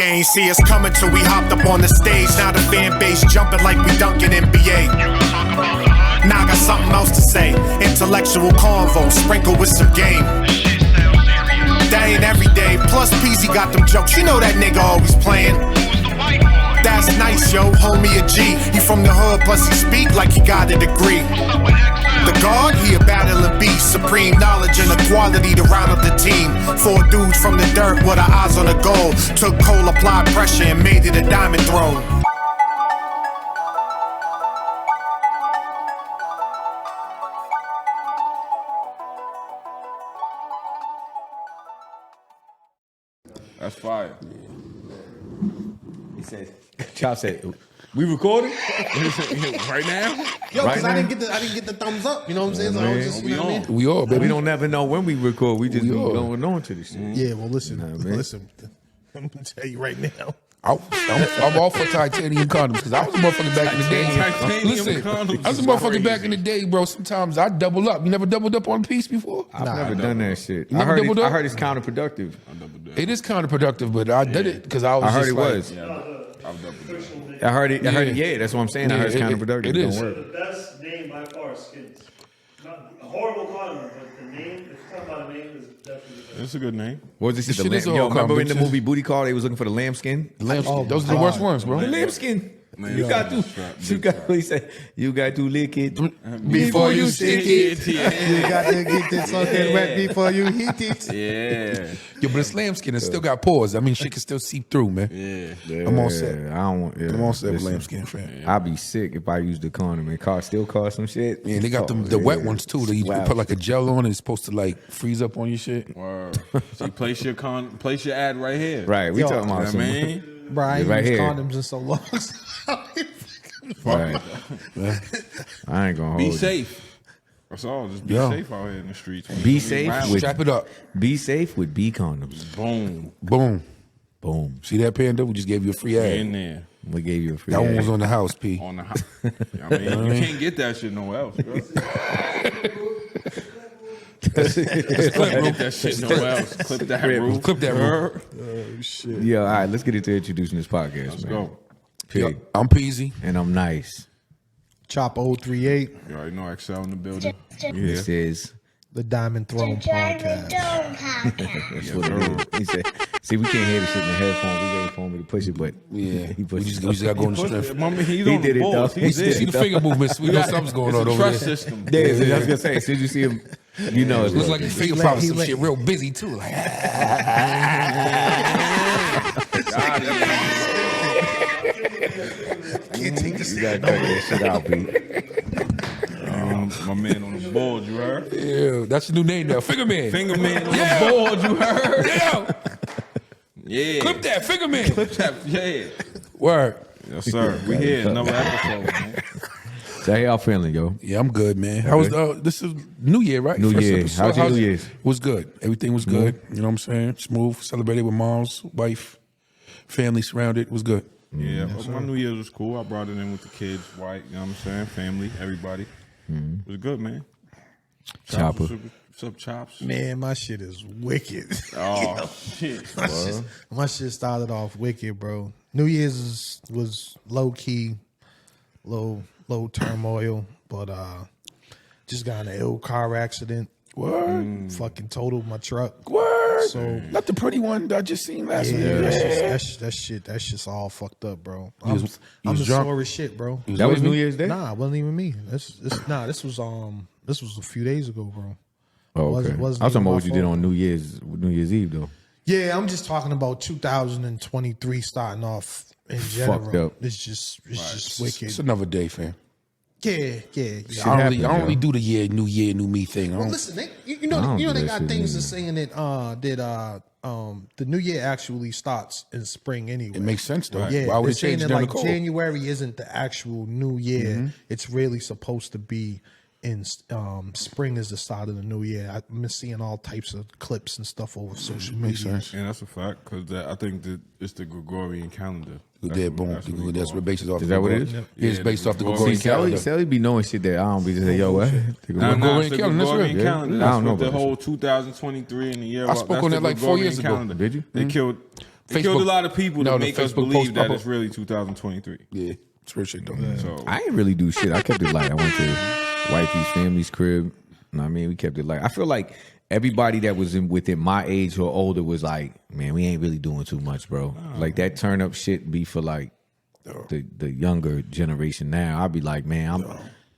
They ain't see us coming till we hopped up on the stage. Now the fan base jumping like we dunking NBA. Now I got something else to say. Intellectual convo, sprinkle with some game. That ain't every day. Plus Peasy got them jokes. You know that nigga always playing. That's nice, yo, homie a G. He from the hood, plus he speak like he got a degree. The guard, he a battling beast. Supreme knowledge and equality to round up the team. 4 dudes from the dirt with our eyes on the goal. Took coal, applied pressure, and made it a diamond throne. That's fire. He said, Chop said, we recording right now? Yo, because I didn't get the thumbs up. You know what I'm saying? So I was just, you know what I mean? We all, but we don't never know when we record. We just be going on to this shit. Yeah, well, listen. I'm gonna tell you right now. I'm all for titanium condoms because I was a motherfucker back in the day. Listen, I was a motherfucker back in the day, bro. Sometimes I double up. You never doubled up on a piece before? I've never done that shit. I heard it's counterproductive. It is counterproductive, but I did it because I was. I heard just it like, was. I heard it. Yeah, that's what I'm saying. I heard it's counterproductive. It is. The best name by far is Skins. Not a horrible condom, but the name, if you're talking about a name, is definitely the best. It's a good name. What was this? This shit is a Yo, whole remember in the conversation. movie Booty Call, they was looking for the lambskin? Those are the worst ones, bro. The lambskin. You got to, he said, you got to lick it Before you stick it. You got to get this fucking wet before you hit it. Yeah. Yo, but it's lambskin. It still got pores. I mean, shit can still seep through, man. Yeah. I'm all set. I don't want. I'm all set with listen, lambskin, fam. I'd be sick if I used the condom. It still cost some shit. Yeah, they got the wet ones too. That you can put like a gel on. And it's supposed to like freeze up on your shit. Word. So you place your ad right here. Right, we talking about some. Bro, I ain't right used here. condoms in so long. Right. I ain't gonna hold Be you. safe. That's all. Just be safe out here in the streets. Be safe. Strap it up. Be safe with B condoms. Boom. Boom. Boom. See that, Panda? We just gave you a free ad. In there. We gave you a free That ad. one was on the house, P. On the house. I mean, you can't get that shit nowhere else, bro. Clip that shit nowhere else. Clip that roof. Clip that roof. Oh, shit. Yeah, all right, let's get into introducing this podcast, Let's man. go. Pig. I'm Peasy. And I'm Nyce. Chop 038, You already know Excel in the building. This is the Diamond Throne podcast. that's what it is. He said, see, we can't hear the shit in the headphone. We waiting for me to push it, but Yeah. he We pushed just it. got to go in the strength. Mama, he did it, though. He See did the finger movements. We know something's going on It's a over trust there. system. Yeah, I was gonna say, as soon as you see him, you know it's Looks like his finger probably some shit real busy too. Like, You gotta cut that shit out, B. My man on the board, you heard? yeah, that's your new name now. Finger man. Finger man on the board, you heard? Yeah. Yeah. Clip that, finger man. Clip that, yeah. Word. Yes, sir. We here, another episode, man. So how y'all feeling, yo? Yeah, I'm good, man. How was this is New Year, right? New First Year. episode. How's your New Year's? Was good. Everything was good. You know what I'm saying? Smooth. Celebrated with mom's, wife, family surrounded. It was good. Yeah, my New Year's was cool. I brought it in with the kids, white, you know what I'm saying? Family, everybody. It was good, man. Chopper. What's up, Chops? Man, my shit is wicked. Oh, shit. My shit started off wicked, bro. New Year's was low key, low turmoil, but just got in an ill car accident. Word. Fucking totaled my truck. Word. So Not the pretty one that I just seen last week. that's just all fucked up, bro. I'm the drunk? sore as shit, bro. That was New Year's Day? Nah, it wasn't even me. This was a few days ago, bro. Oh, okay. Wasn't I was even talking about my what you did fault. on New Year's Eve, though. Yeah, I'm just talking about 2023 starting off in general. Fucked up. It's just wicked. It's another day, fam. Yeah. I don't really do the New Year, new me thing. Well, listen, you don't know do they that got shit things either. that's saying that the New Year actually starts in spring anyway. It makes sense though. Yeah, Why would they're it saying change that during like the cold? January isn't the actual New Year. It's really supposed to be in spring is the start of the New Year. I've been seeing all types of clips and stuff over social Makes media. sense. And that's a fact, because I think that it's the Gregorian calendar. Boom. That's what it bases off. Is that what it is? Yeah, it's based off the Gregorian Gregorian calendar. Sally be knowing shit that I don't be just say, yo, what? Nah, Gregorian it's the calendar, that's Gregorian real. calendar. I That's don't know what the about whole 2023 in the year. I spoke on that like 4 years ago. Did you? They killed It killed a lot of people No, to the make us Facebook believe post that pop it's really 2023. Yeah, it's real shit though. So I ain't really do shit. I kept it light. I went to wifey's family's crib. You know what I mean? We kept it light. I feel like everybody that was within my age or older was like, man, we ain't really doing too much, bro. Like that turn up shit be for like the younger generation now. I'll be like, man,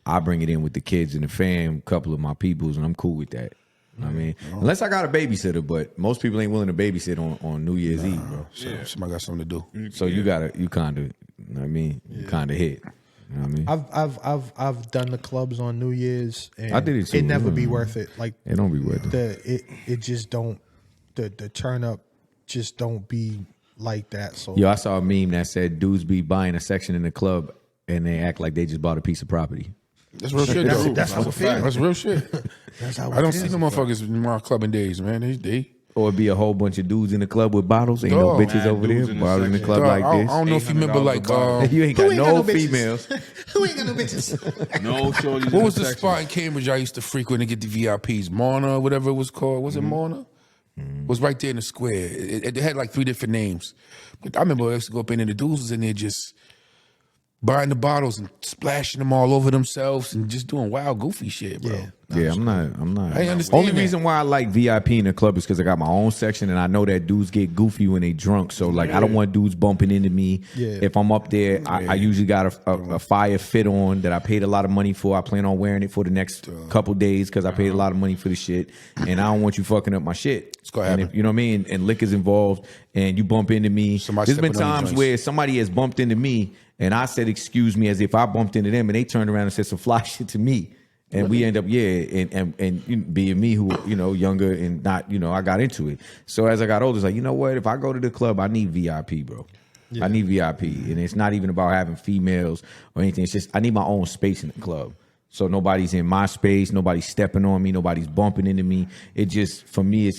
I bring it in with the kids and the fam, couple of my peoples, and I'm cool with that. You know what I mean? Unless I got a babysitter, but most people ain't willing to babysit on New Year's Eve, bro. So somebody got something to do. So you kind of, you know what I mean? You kind of hit. You know what I mean? I've done the clubs on New Year's, and I did it too. It never be worth it. Like It don't be worth it. it just don't. The turn up just don't be like that. So Yo, I saw a meme that said dudes be buying a section in the club and they act like they just bought a piece of property. That's real shit though. that's how it feels. That's real shit. That's how I don't see no motherfuckers in my clubbing days, man. They Or it'd be a whole bunch of dudes in the club with bottles. Ain't no Dog. bitches Mad over there. dudes in the Bottles in the section. club like I this. don't know if you remember $800 like a bottle. You ain't Who got ain't got no no bitches? females. Who ain't got no bitches? no shorties. what was the spot in Cambridge I used to frequent and get the VIPs? Morna or whatever it was called. Was it Morna? It was right there in the square. It had like 3 different names. But I remember I used to go up in there, the dudes was in there just buying the bottles and splashing them all over themselves and just doing wild, goofy shit, bro. Yeah. Yeah, I'm not. I understand Only that. reason why I like VIP in the club is because I got my own section and I know that dudes get goofy when they drunk. So like, I don't want dudes bumping into me. Yeah. If I'm up there, I usually got a fire fit on that I paid a lot of money for. I plan on wearing it for the next couple days because I paid a lot of money for the shit, and I don't want you fucking up my shit. It's gonna And happen. if, you know what I mean? And liquor's involved, and you bump into me. Somebody There's been stepping on your times joints. where somebody has bumped into me, and I said excuse me as if I bumped into them, and they turned around and said some fly shit to me. And we end up, and you know, being me who, you know, younger and not, you know, I got into it. So as I got older, it's like, you know what? If I go to the club, I need VIP, bro. I need VIP. And it's not even about having females or anything. It's just, I need my own space in the club. So nobody's in my space. Nobody's stepping on me. Nobody's bumping into me. It just, for me,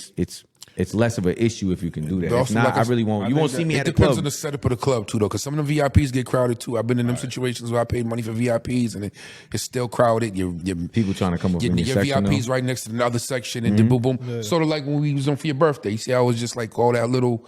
it's less of an issue if you can do that. But If also, not, like I really won't. You won't see me It at the depends club. on the setup of the club too, though, because some of the VIPs get crowded too. I've been in them situations where I paid money for VIPs and it's still crowded. Your People trying to come up in your your section, VIPs though. right next to another section, and then boom, boom. Sort of like when we was on for your birthday. You see, I was just like all that little.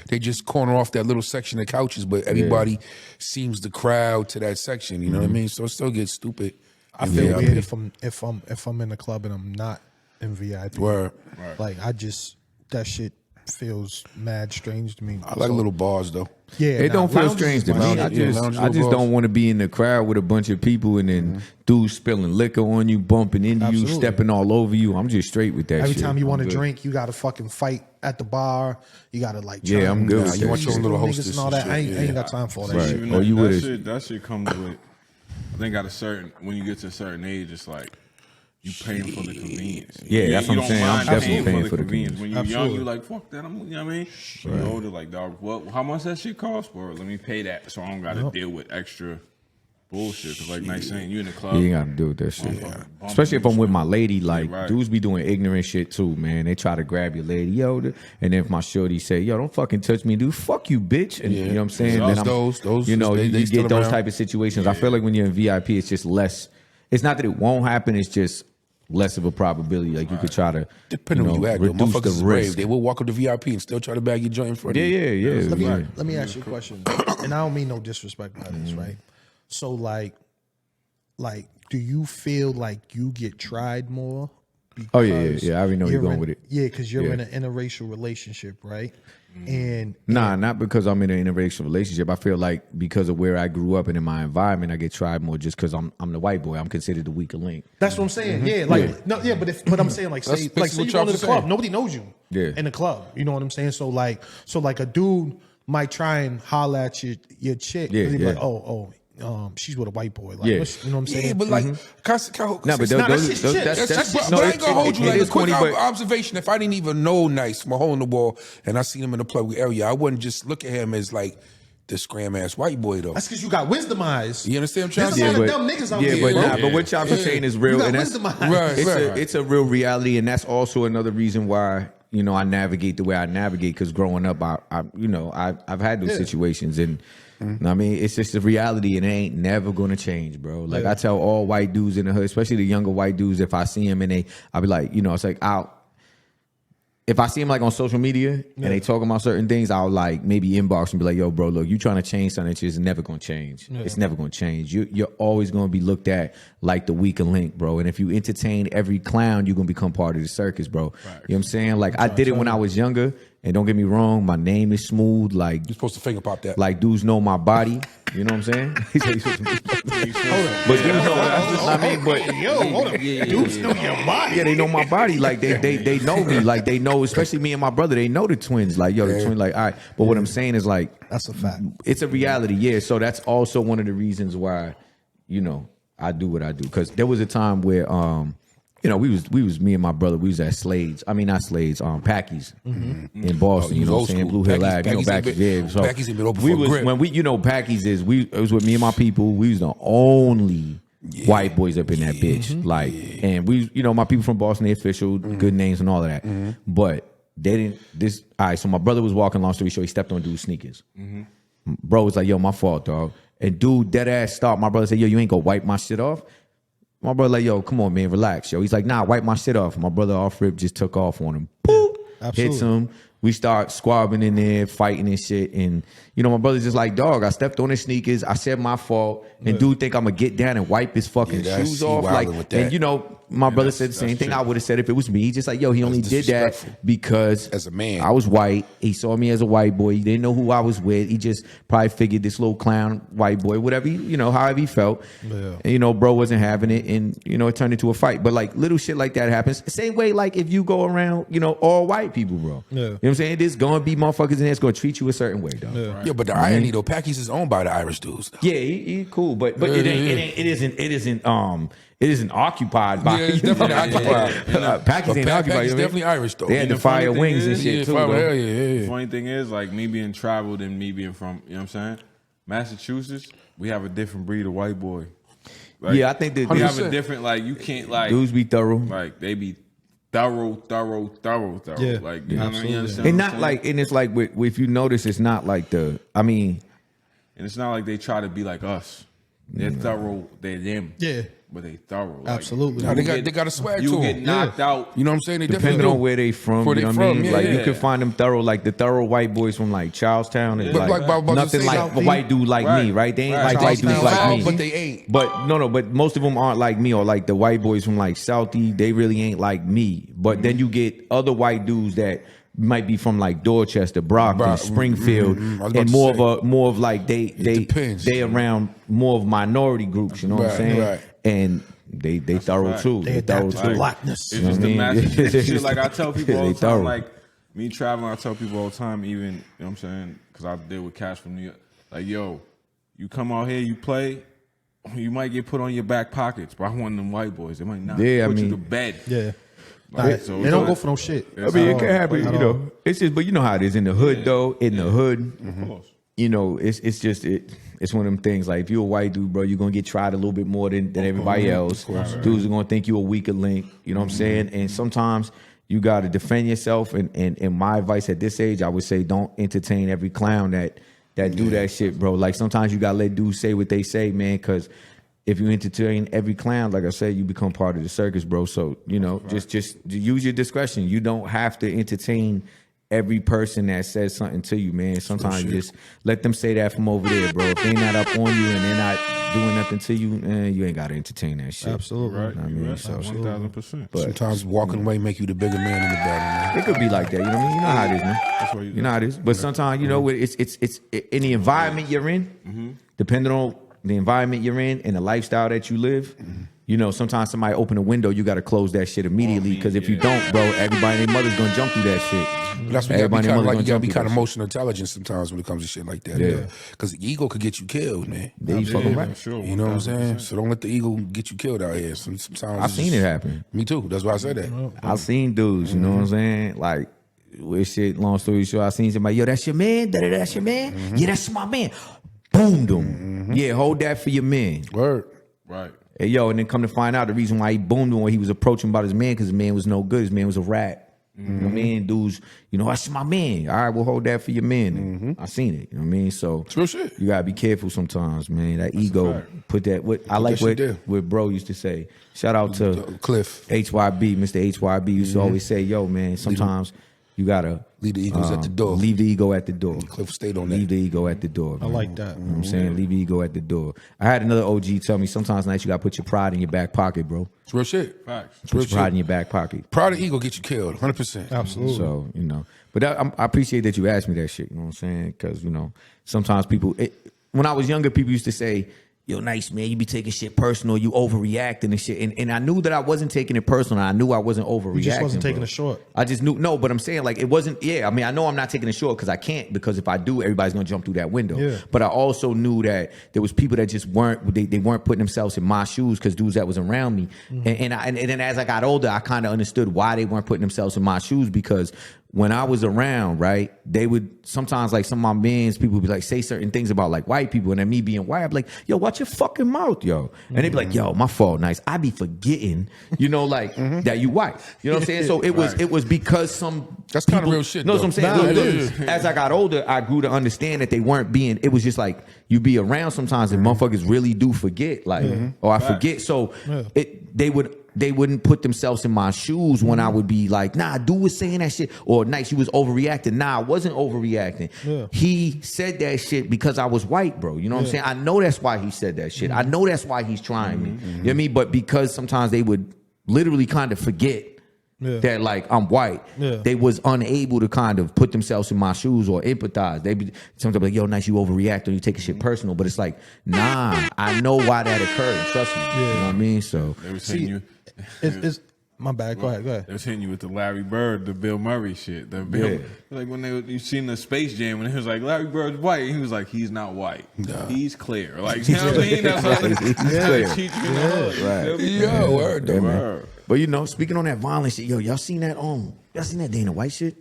They just corner off that little section of couches, but everybody seems to crowd to that section. You know what I mean? So it still gets stupid. I feel weird if I'm in the club and I'm not in VIP. Word. Like I just that shit feels mad strange to me. I like little bars though. Yeah, It don't feel strange to me. lounge- I yeah, just, lounge I just little don't want to be in the crowd with a bunch of people and then dudes spilling liquor on you, bumping into you, Absolutely. stepping all over you. I'm just straight with that Every shit. time you want I'm to good. drink, you got to fucking fight at the bar. You got to like. Yeah, try I'm and- good Nah, with you that want your shit. own little Niggas hostess and all that. and I ain't, shit, I ain't yeah. got time for that Right. shit. Even Or you that, would've- that shit comes with. I think at a certain when you get to a certain age, it's like you paying for the convenience. Yeah, that's what I'm don't saying. I'm mind definitely paying for the convenience. When you're Absolutely. young, you like fuck that. You know what I mean? When you're older, like dog, what? How much that shit cost? Bro, let me pay that, so I don't got to deal with extra bullshit. Cause like Nyce saying, you in the club. You ain't got to deal with that shit. Bumping Especially if I'm with my lady, like right. dudes be doing ignorant shit too, man. They try to grab your lady, yo, and then if my shorty say, yo, don't fucking touch me, dude, fuck you, bitch, and you know what I'm saying? Then I'm, Those, you know, they you still get those around. type of situations. I feel like when you're in VIP, it's just less. It's not that it won't happen. It's just less of a probability. Like you could try to, Depending on where you at, though. reduce Motherfuckers the is brave. risk. They will walk up to VIP and still try to bag your joint in front Yeah, of you. yeah, yeah. right. Let me ask you a question, and I don't mean no disrespect by this, right? So like, do you feel like you get tried more? Oh, yeah, because yeah. I already know you're going in- with it. Yeah, because you're Yeah. in an interracial relationship, right? And Nah, not because I'm in an interracial relationship. I feel like because of where I grew up and in my environment, I get tried more just because I'm the white boy. I'm considered the weaker link. that's what I'm saying. Yeah, like no, yeah, but I'm saying like That's say basically like say what you y'all go to the saying. club, nobody knows you. Yeah. In the club, you know what I'm saying? So like a dude might try and holler at your chick. Yeah, and he'd be yeah. like, she's with a white boy. Like, Yeah. You know what I'm saying? Yeah, but like, No, but that's but I ain't gonna hold you. Like a quick observation. If I didn't even know Nyce from a hole in the wall, and I seen him in the public area, I wouldn't just look at him as like this scram ass white boy though. That's because you got wisdom eyes. You understand what I'm There's trying a to lot say? of dumb niggas out yeah, there, but bro. nah, but what y'all was saying is real, You got and that's wisdom eyes. Right. it's a real reality, and that's also another reason why I navigate the way I navigate. Because growing up, I've had those situations, and I mean, it's just a reality, and it ain't never gonna change, bro. Like I tell all white dudes in the hood, especially the younger white dudes, if I see them and I'll be like, it's like if I see them like on social media and they talking about certain things, I'll like maybe inbox and be like, yo, bro, look, you trying to change something that's just never gonna change. It's never gonna change. You're always gonna be looked at like the weaker link, bro. And if you entertain every clown, you're gonna become part of the circus, bro. You know what I'm saying? Like I did it when I was younger, and don't get me wrong, my name is smooth. Like You're supposed to finger pop that. like dudes know my body. You know what I'm saying? But dudes know. I mean, but hold up. Dudes know your body. yeah, they know my body. Like they know me. Like they know, especially me and my brother. They know the twins. Like yo, the twin. Like all right. But what I'm saying is like That's a fact. it's a reality. Yeah. So that's also one of the reasons why, you know, I do what I do. Because there was a time where you know, we was me and my brother. We was at Slades. I mean, not Slades. Packies in Boston. Oh, you know what I'm old saying? school. Blue Hill Packies- Ave. You know, Packies Packies. ain't Yeah. So Packies ain't been open we for a was grip. when we, you know, Packies is it was with me and my people. We was the only white boys up in that bitch. Like, and we, you know, my people from Boston, they official, good names and all of that. But they didn't. All right. So my brother was walking. Long story short, he stepped on dude's sneakers. Bro was like, "Yo, my fault, dog." And dude, dead ass stopped. My brother said, "Yo, you ain't gonna wipe my shit off." My brother like, "Yo, come on, man, relax, yo." He's like, "Nah, wipe my shit off." My brother off rip just took off on him. Boop, hits him. We start squabbling in there, fighting and shit. And you know, my brother's just like, "Dog, I stepped on his sneakers. I said my fault." And dude think I'm gonna get down and wipe his fucking Yeah, shoes he off. Like, wildin' with that. and you know, my brother said the same thing I would have said if it was me. He's just like, "Yo, he only did that disrespectful. because As a man. I was white. He saw me as a white boy. He didn't know who I was with. He just probably figured this little clown white boy, whatever, you know, however he felt. And, you know, bro wasn't having it. And, you know, it turned into a fight. But like little shit like that happens. Same way, like if you go around, you know, all white people, bro. You know what I'm saying? There's going to be motherfuckers in there that's going to treat you a certain way, though. Yeah, but the irony though, Packies is owned by the Irish dudes. Yeah, he cool, but it isn't occupied by. Yeah, it's definitely occupied. Packers ain't occupied. Packies you know what I mean? definitely Irish though. They had And the the funny fire thing wings and is- shit Yeah, too. fire- though. hell yeah. Funny thing is, like me being traveled and me being from, you know what I'm saying? Massachusetts, we have a different breed of white boy. Like, Yeah, I think that we have a 100%. different, like, you can't, like, dudes be thorough. like, they be thorough. Yeah, Like, you know what I mean? You understand And what I'm not saying? like, and it's like, if you notice, it's not like I mean, And it's not like they try to be like us. They're thorough. They're them. Yeah. But they thorough. Like, Absolutely. Nah, you they got a swag You to get 'em. knocked out. You know what I'm saying? They depending definitely on do. where they from, Where you they know what I from, mean? yeah, Like yeah. you can find them thorough, like the thorough white boys from like Charlestown. Is But like, I was about to nothing say like South a white dude like me, Right. right? They ain't Right. like white dudes Charlestown like style, me. but they ain't. But no, but most of them aren't like me, or like the white boys from like Southie. They really ain't like me. But then you get other white dudes that might be from like Dorchester, Brockton, Springfield, I was about and to more of like they depends. around more of minority groups. You know what I'm Right, saying? right. And they thorough fact. too. They They thorough adapt to the too. blackness. It's You know just what I the mean? Massachusetts shit. Like I tell people all They the time, thorough. like me traveling, I tell people all the time, even, you know what I'm saying? Because I deal with cats from New York. Like, yo, you come out here, you play, you might get put on your back pockets, but I want them white boys. They might not Yeah, I put you mean- to bed. Yeah. Like, so They it's don't like- go for no shit. I mean, it can all. happen, At you all. know. It's just, but you know how it is in the hood, though. In the hood, Of course. you know, it's just it's one of them things. Like if you're a white dude, bro, you're gonna get tried a little bit more than everybody else. Dudes are gonna think you a weaker link. You know what I'm saying? And sometimes you gotta defend yourself. And my advice at this age, I would say, don't entertain every clown that do that shit, bro. Like sometimes you gotta let dudes say what they say, man, because if you entertain every clown, like I said, you become part of the circus, bro. So, you know, just use your discretion. You don't have to entertain every person that says something to you, man. Sometimes you just let them say that from over there, bro. If they not up on you and they're not doing nothing to you, you ain't got to entertain that shit. Absolutely. Right. I mean, Right. so- 1,000%. But Sometimes walking away make you the bigger man in the battle, man. it could be like that. You know what I mean? You know how it is, man. That's why You know how it is. But sometimes, you know, it's in the environment you're in, depending on the environment you're in and the lifestyle that you live. You know, sometimes somebody open a window, you got to close that shit immediately because if you don't, bro, everybody and their mother's gonna jump through that shit. But that's what you Everybody and their gotta mother's be gonna jump kind through of that emotional intelligent sometimes when it comes to shit like that. Yeah. Because the ego could get you killed, man. shit. They fucking right. Sure. You know what I'm saying? So don't let the ego get you killed out here. Sometimes I've it's seen just- it happen. Me too. That's why I said that. I've seen dudes, you know what I'm saying? Like, with shit, long story short, I seen somebody, yo, that's your man? That's your man? Yeah, that's my man. Boom, them. Yeah, hold that for your man. Word. Right. Hey, yo, and then come to find out the reason why he boomed him when he was approaching about his man, because his man was no good. His man was a rat. You know what I mean? Dudes, you know, that's my man. All right, we'll hold that for your man. I seen it. You know what I mean? So It's real shit. you gotta be careful sometimes, man. That ego, put that. I like that shit there. what bro used to say. Shout out to Cliff. HYB, Mr. HYB used to always say, yo, man, sometimes You gotta Leave the egos at the door. Leave the ego at the door. Cliff stayed on Leave that. the ego at the door. I man. like that. You know what I'm saying? Leave the ego at the door. I had another OG tell me sometimes nights you gotta put your pride in your back pocket, bro. It's real shit. Facts. Put your pride in your back pocket. Pride and ego get you killed, 100%. Absolutely. So, you know, but I appreciate that you asked me that shit, you know what I'm saying? Because, you know, sometimes people, when I was younger, people used to say, yo, Nyce, man, you be taking shit personal, you overreacting and shit. And I knew that I wasn't taking it personal. I knew I wasn't overreacting. You just wasn't taking bro. it short. I just knew, no, but I'm saying like it wasn't, I mean, I know I'm not taking it short because I can't, because if I do, everybody's going to jump through that window. Yeah. But I also knew that there was people that just weren't, they weren't putting themselves in my shoes because dudes that was around me. And then as I got older, I kind of understood why they weren't putting themselves in my shoes, because when I was around, right, they would sometimes, like some of my mans, people would be like, say certain things about like white people, and then me being white, I'd be like, yo, watch your fucking mouth, yo. And they'd be like, yo, my fault, Nyce. I be forgetting, you know, like that you white. You know what I'm saying? So it was because some That's kinda people- real shit, No, that's what I'm though. saying. Nah, Look, it is. as I got older, I grew to understand that they weren't being, it was just like, you be around sometimes and motherfuckers really do forget, like, or I forget. So they wouldn't put themselves in my shoes when I would be like, nah, dude was saying that shit. Or Nyce, you was overreacting. Nah, I wasn't overreacting. Yeah. He said that shit because I was white, bro. You know what I'm saying? I know that's why he said that shit. I know that's why he's trying me. You know what I mean? But because sometimes they would literally kind of forget that like I'm white, they was unable to kind of put themselves in my shoes or empathize. They be sometimes like, yo, Nyce, you overreact or you take shit personal. But it's like, nah, I know why that occurred. Trust me. You know what I mean? So They was hitting you. It's my bad. Go ahead. They was hitting you with the Larry Bird, the Bill Murray shit. The Bill, Yeah. like when you seen the Space Jam when it was like Larry Bird's white, he was like, he's not white, he's clear. Like, you know what I mean? That's what He's clear. teach you in the hood. You Right. feel me? Yo, word, though. Yeah, man. Word. But you know, speaking on that violence shit, yo, y'all seen that Dana White shit?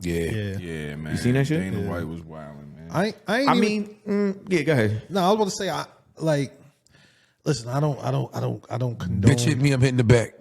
Yeah. Yeah, man. You seen that shit? Dana White was wilding, man. I ain't I even- mean, yeah, go ahead. no, I was about to say, listen, I don't condone. Bitch hit me, I'm hitting the back.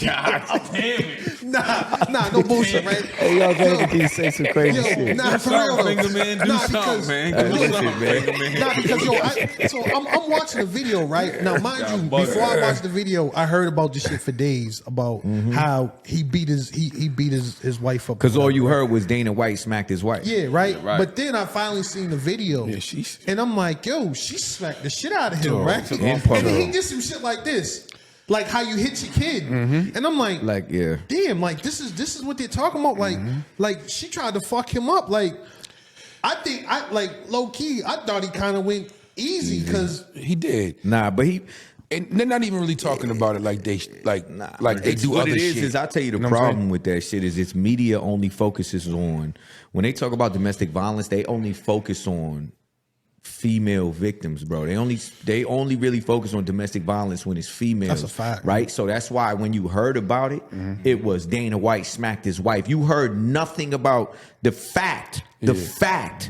God damn it. Nah, no bullshit, right? Hey, y'all gotta say some crazy Yo, nah, for Sorry, real though. finger man, do Nah, something, because- man. Hey, Do listen, something, man. finger man. Nah, because so I'm watching the video, right? Now, mind you, butter. before I watched the video, I heard about this shit for days about how he beat his wife up. Because all you heard was Dana White smacked his wife. Yeah, right? Yeah, right. But then I finally seen the video. Yeah, she's- and I'm like, yo, she smacked the shit out of him, Yo, right? in And public. then he did some shit like this. Like how you hit your kid. And I'm like, yeah. damn, like this is what they're talking about. Like she tried to fuck him up. Like I think low key, I thought he kind of went easy because He did. Nah, but he. And they're not even really talking about it like they like they It's do what other it is, shit. is I'll tell you the know what I'm problem saying? with that shit is its media only focuses on, when they talk about domestic violence, they only focus on female victims, bro. They only really focus on domestic violence when it's females. That's a fact. Right? So that's why when you heard about it, it was Dana White smacked his wife. You heard nothing about the fact That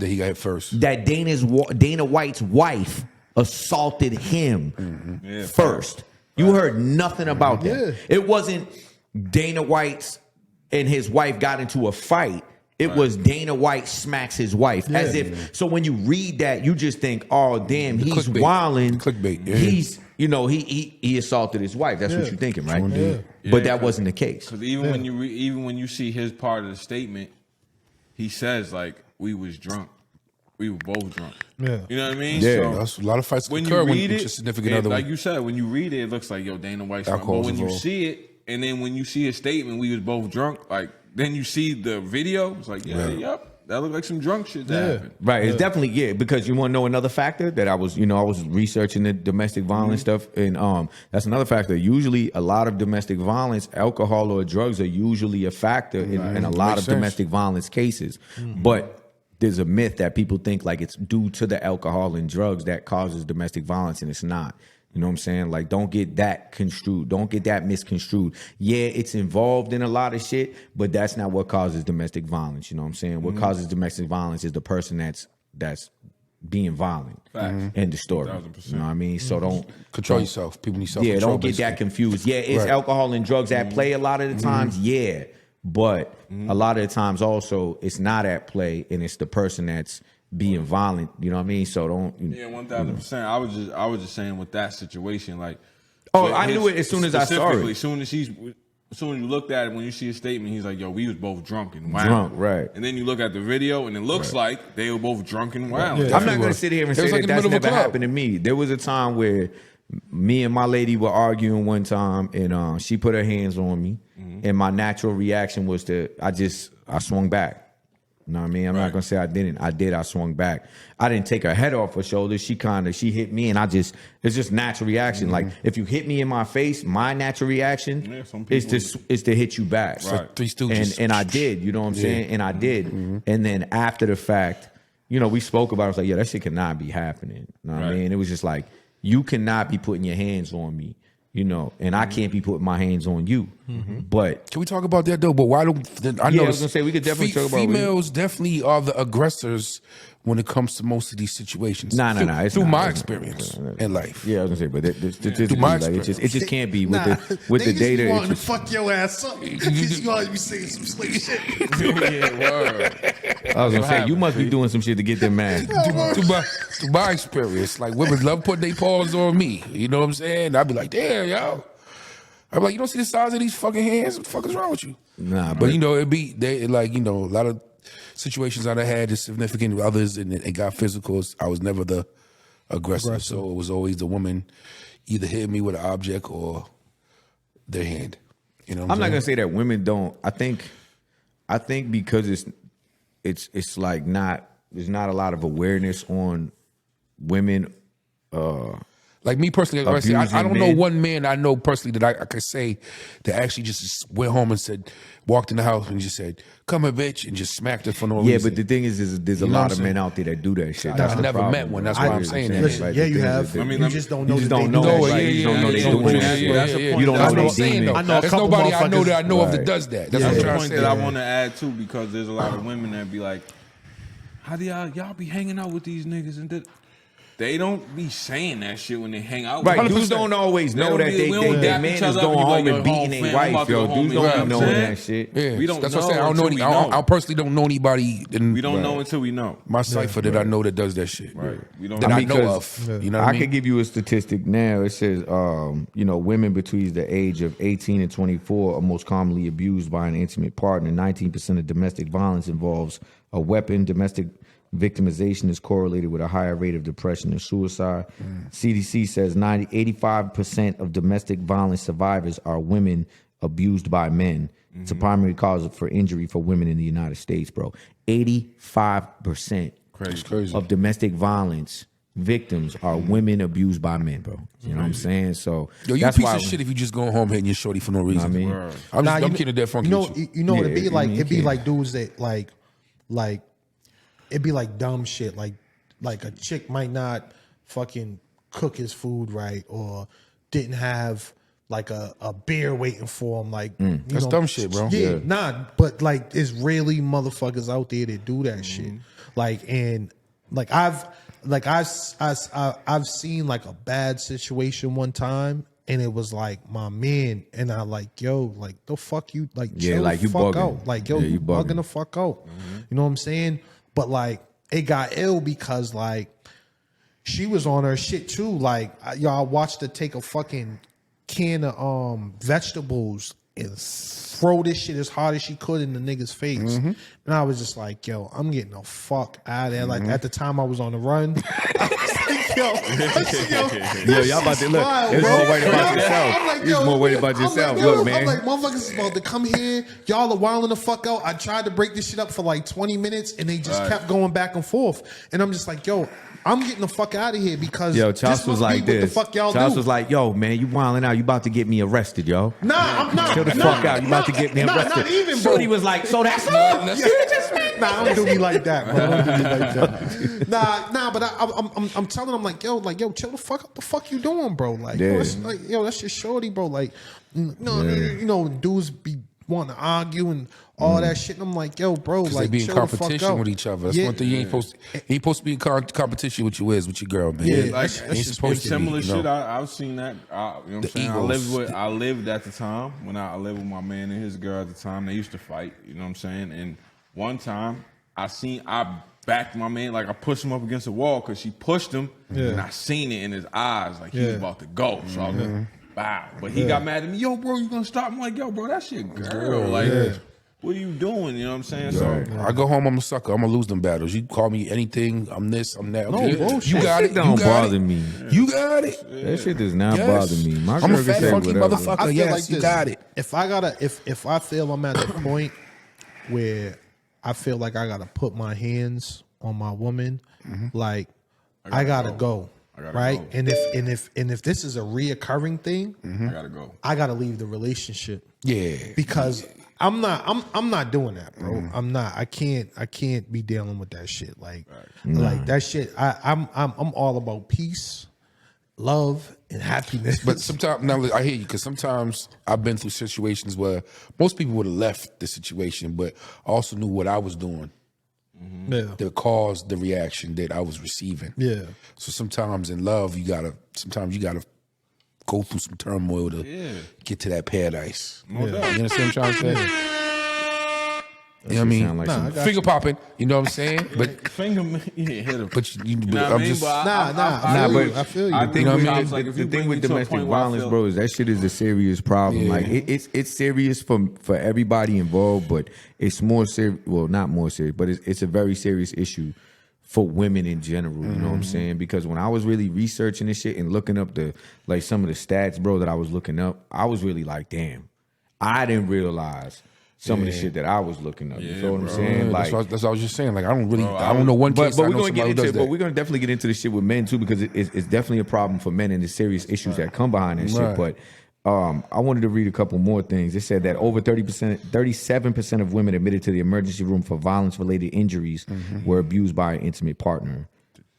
he got hit first. that Dana White's wife assaulted him first. You heard nothing about that. Yeah. It wasn't Dana White's and his wife got into a fight. It was Dana White smacks his wife. As if, so when you read that, you just think, oh, damn, he's clickbait. wilding. Clickbait, yeah. He's, he assaulted his wife. That's what you're thinking, right? Yeah, But that wasn't the case. Because even when you see his part of the statement, he says like, we was drunk. We were both drunk. Yeah. You know what I mean? Yeah. So That's a lot of fights when occur you when read it's it, your significant it- other. like you said, when you read it, it looks like, yo, Dana White's drunk. But Alcohol's when you involved. see it, and then when you see a statement, we was both drunk, like, then you see the video, it's like, yep, that looked like some drunk shit that happened. Right, it's definitely because you want to know another factor that I was researching the domestic violence stuff, and that's another factor. Usually, a lot of domestic violence, alcohol or drugs are usually a factor in a lot Makes of sense. domestic violence cases. But there's a myth that people think like it's due to the alcohol and drugs that causes domestic violence, and it's not. You know what I'm saying? Like, don't get that construed. Don't get that misconstrued. Yeah, it's involved in a lot of shit, but that's not what causes domestic violence. You know what I'm saying? What causes domestic violence is the person that's being violent. Facts. End of story. 1000%. You know what I mean? So don't Control yourself. People need self-control. don't get basically. that confused. Yeah, it's Right. alcohol and drugs at play a lot of the times. Yeah, but a lot of the times also it's not at play, and it's the person that's being violent. You know what I mean? So don't. Yeah, 1000%. I was just saying with that situation, like. Oh, with I knew it as soon as I saw it. As soon as So when you looked at it, when you see his statement, he's like, "Yo, we was both drunk and wild." Drunk, right. And then you look at the video, and it looks like they were both drunk and wild. Yeah. I'm not going to sit here and say like that in the that's middle of a never club. happened to me. There was a time where me and my lady were arguing one time, and she put her hands on me, and my natural reaction was I swung back. You know what I mean? I'm not gonna say I didn't. I did. I swung back. I didn't take her head off her shoulders. She hit me, and it's just natural reaction. Like if you hit me in my face, my natural reaction some is people- to hit you back. Right. Three Stooges. And I did. You know what I'm saying? And I did. And then after the fact, we spoke about it. I was like, yeah, that shit cannot be happening. You know what I Right. mean? It was just like, you cannot be putting your hands on me, and I can't be putting my hands on you. But Can we talk about that though? But why don't I know I was gonna say we could definitely talk about females definitely are the aggressors when it comes to most of these situations. Nah, it's through not. my experience in life. yeah, I was gonna say, but statistically, Through my like, it just can't be with Nah, the with the niggas data. be it wanting to just- fuck your ass up because you always be saying some slick shit. Yeah, word. I was gonna say you must be doing some shit to get them mad. through my experience, like women love putting their paws on me. You know what I'm saying? I'd be like, damn, yo. I'm like, you don't see the size of these fucking hands? What the fuck is wrong with you? Nah, But a lot of situations I had the significant others and got physicals. I was never the aggressor. So it was always the woman either hitting me with an object or their hand. You know what I'm not saying? gonna say that women don't. I think because it's like there's not a lot of awareness on women. Like me personally, like I said, I Abusing don't know men. one man I know personally that I could say that actually just went home and walked in the house and just said, "Come here, bitch," and just smacked her for no Yeah, reason. but the thing is there's a You know lot what of I'm men saying? out there that do that shit. I That's the never problem, met one. bro. That's why I'm saying that. Listen, Like, yeah, the you thing is have. that I mean, you let me- just don't you know. just that don't they know do that, that right? shit. You don't know they Yeah, doing yeah, that. yeah, That's yeah, the yeah. point. You don't That's know what I'm they saying, demon. though. I know a There's couple nobody I know that I know of Right. that does that. That's That's what I'm the trying point to say. that I want to add too, because there's a lot of women that be like, "How do y'all be hanging out with these niggas?" And they don't be saying that shit when they hang out. Right, with dudes them. don't always know that we don't their dap man each is other up going and be home like, and "Yo, beating fam, their I'm wife, about to yo. go home Dudes and-" don't be You know what knowing I'm that saying? shit. Yeah, We don't that's what I'm saying. know I don't know until any. we know. I personally don't know anybody in We don't know until we know. my cipher that I know that does that shit. Right. We don't That know. I know Because of. You know what I mean? could give you a statistic now. It says, women between the age of 18 and 24 are most commonly abused by an intimate partner. 19% of domestic violence involves a weapon. Domestic victimization is correlated with a higher rate of depression and suicide. CDC says 85% of domestic violence survivors are women abused by men. It's a primary cause for injury for women in the United States, bro. 85% Crazy. of domestic violence victims are women abused by men, bro. You know what I'm saying? So Yo, you that's piece why of shit if you just go home hitting your shorty for no reason. I mean, I'm Nah, kidding that funky. You know, with you. you know what Yeah, it'd be I like? mean, It'd be yeah. like dudes that like it'd be like dumb shit. Like a chick might not fucking cook his food right, or didn't have like a beer waiting for him. Like That's dumb shit, bro. Yeah, nah, but like there's really motherfuckers out there that do that shit. Like I've seen like a bad situation one time. And it was like my man, and I like, yo, like the fuck you, like, Yeah, chill like, the you fuck bugging. out, like, yo, Yeah, you you bugging bugging. the fuck out. You know what I'm saying? But like, it got ill because like she was on her shit too. Like, y'all watched her take a fucking can of vegetables and throw this shit as hard as she could in the nigga's face. And I was just like, yo, I'm getting the fuck out of there. Like at the time I was on the run. I was like, yo, Yo, y'all about to look. wild, It's bro. more worried about I'm yourself. like, It's yo, more worried about I'm yourself. like, yo, Look, man. I'm like, motherfuckers is about to come here. Y'all are wilding the fuck out. I tried to break this shit up for like 20 minutes and they just kept going back and forth. And I'm just like, yo, I'm getting the fuck out of here because Yo, this Charles was must be like what this. the fuck y'all Charles do. was like, yo, man, you wilding out. You about to get me arrested, yo. Nah, I'm not. Chill the fuck out. You about to get me arrested. Not even, bro. Shorty was like, so that's all? Nah, don't do me like that, bro. Don't do me like that. Nah, but I'm telling him like, yo, chill the fuck up. The fuck you doing, bro? Like, Yeah. that's your shorty, bro. Like, you know, dudes be wanting to argue and all that shit. And I'm like, yo, bro, Because like, they be in chill the fuck competition out. with each other. That's Yeah. one thing you ain't supposed to be in competition with your girl, man. Yeah, You that's ain't just supposed to be, Similar you know? shit. I've seen that. You know what I'm The saying? egos. I lived at the time when I lived with my man and his girl at the time. They used to fight. You know what I'm saying? And one time I backed my man, like I pushed him up against the wall because she pushed him, and I seen it in his eyes, like he was about to go. So I Bow. But he got mad at me. Yo, bro, you gonna stop? I'm like, yo, bro, that shit girl. Like, what are you doing? You know what I'm saying? So I go home, I'm a sucker. I'm gonna lose them battles. You call me anything, I'm this, I'm that. No Okay. bullshit. You got That it. shit don't You got bother it. me. You got it. That shit does not Yes. bother me. My I'm a girl can fat, say funky whatever. motherfucker. I feel Yes, like you this. got it. If I feel I'm at the point where I feel like I gotta put my hands on my woman, like I gotta go. Right? go. And if this is a reoccurring thing, I gotta go. I gotta leave the relationship. Yeah. Because I'm not doing that, bro. I'm not. I can't be dealing with that shit. Like that shit. I'm all about peace, love, and happiness. But sometimes, now I hear you, because sometimes I've been through situations where most people would have left the situation, but also knew what I was doing yeah, that caused the reaction that I was receiving. yeah. So sometimes in love, you gotta go through some turmoil to get to that paradise. No doubt. You understand what I'm trying to say? You know what I mean? sound like some- I got Finger you. popping, you know what I'm saying? But Finger, you didn't hit him. but you You know what I I'm mean? just But Nah, I feel you. I The think thing know with, what I mean? cops, like, if the you thing bring with me to a domestic point where I violence, feel- bro, is that shit is a serious problem. Like it's serious for everybody involved, but it's more serious. Well, not more serious, but it's a very serious issue for women in general. You know what I'm saying? Because when I was really researching this shit and looking up some of the stats, bro, that I was looking up, I was really like, damn, I didn't realize some of the shit that I was looking up. You feel what I'm saying? that's Like, what I was just saying. Like I don't know one case. but I we're know gonna somebody get who into does it. that. But we're gonna definitely get into the shit with men too, because it's definitely a problem for men and the serious issues that come behind that shit. Right. But I wanted to read a couple more things. It said that over 37% of women admitted to the emergency room for violence-related injuries were abused by an intimate partner.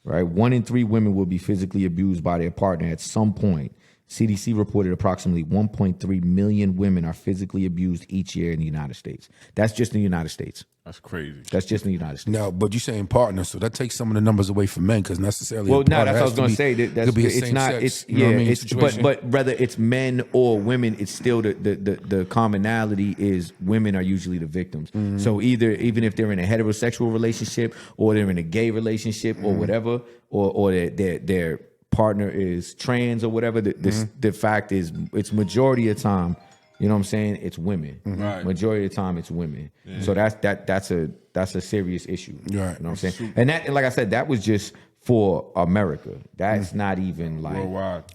Right, 1 in 3 women will be physically abused by their partner at some point. CDC reported approximately 1.3 million women are physically abused each year in the United States. That's just in the United States. That's crazy. That's just in the United States. Now, but you're saying partner, so that takes some of the numbers away from men, because necessarily. Well, a no, partner that's what I was has going to be- say. That's could be a it's same not. sex, It's you know what I mean, It's situation. but whether it's men or women, it's still the commonality is women are usually the victims. So even if they're in a heterosexual relationship or they're in a gay relationship or whatever, or their partner is trans or whatever, the fact is it's majority of the time. You know what I'm saying? It's women. Right. Majority of the time, it's women. So that's a serious issue. Right. You know what I'm saying? And like I said, that was just for America. That's not even like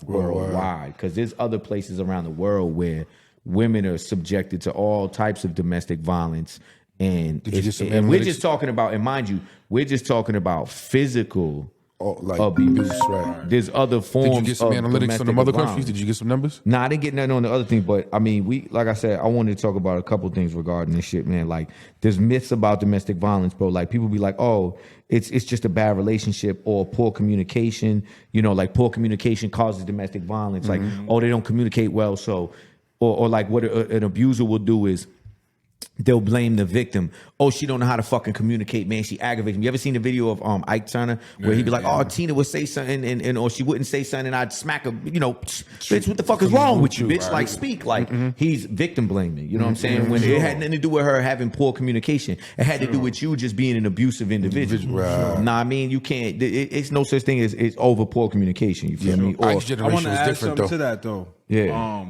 worldwide. Because there's other places around the world where women are subjected to all types of domestic violence. And, Did you get some and we're analytics? just talking about, and mind you, we're just talking about physical like abuse. right. There's other forms. Did you get some of analytics on domestic the other violence. countries? Did you get some numbers? Nah, I didn't get nothing on the other thing, but I mean, like I said, I wanted to talk about a couple things regarding this shit, man. Like, there's myths about domestic violence, bro. Like, people be like, oh, it's just a bad relationship or poor communication. You know, like poor communication causes domestic violence. Like, oh, they don't communicate well, so, or like what an abuser will do is they'll blame the victim. Oh, she don't know how to fucking communicate, man. She aggravates me. You ever seen the video of Ike Turner where he'd be like, "Oh, Tina would say something, and or she wouldn't say something, and I'd smack her. You know, bitch, what the fuck is wrong with you, bitch? Like, speak. Like, he's victim blaming. You know what I'm saying? When it had nothing to do with her having poor communication, it had to do with you just being an abusive individual. Nah, I mean, you can't. It's no such thing as it's over poor communication. You feel me? Or Ike's I generation want to was add different, something though. to that though. Yeah.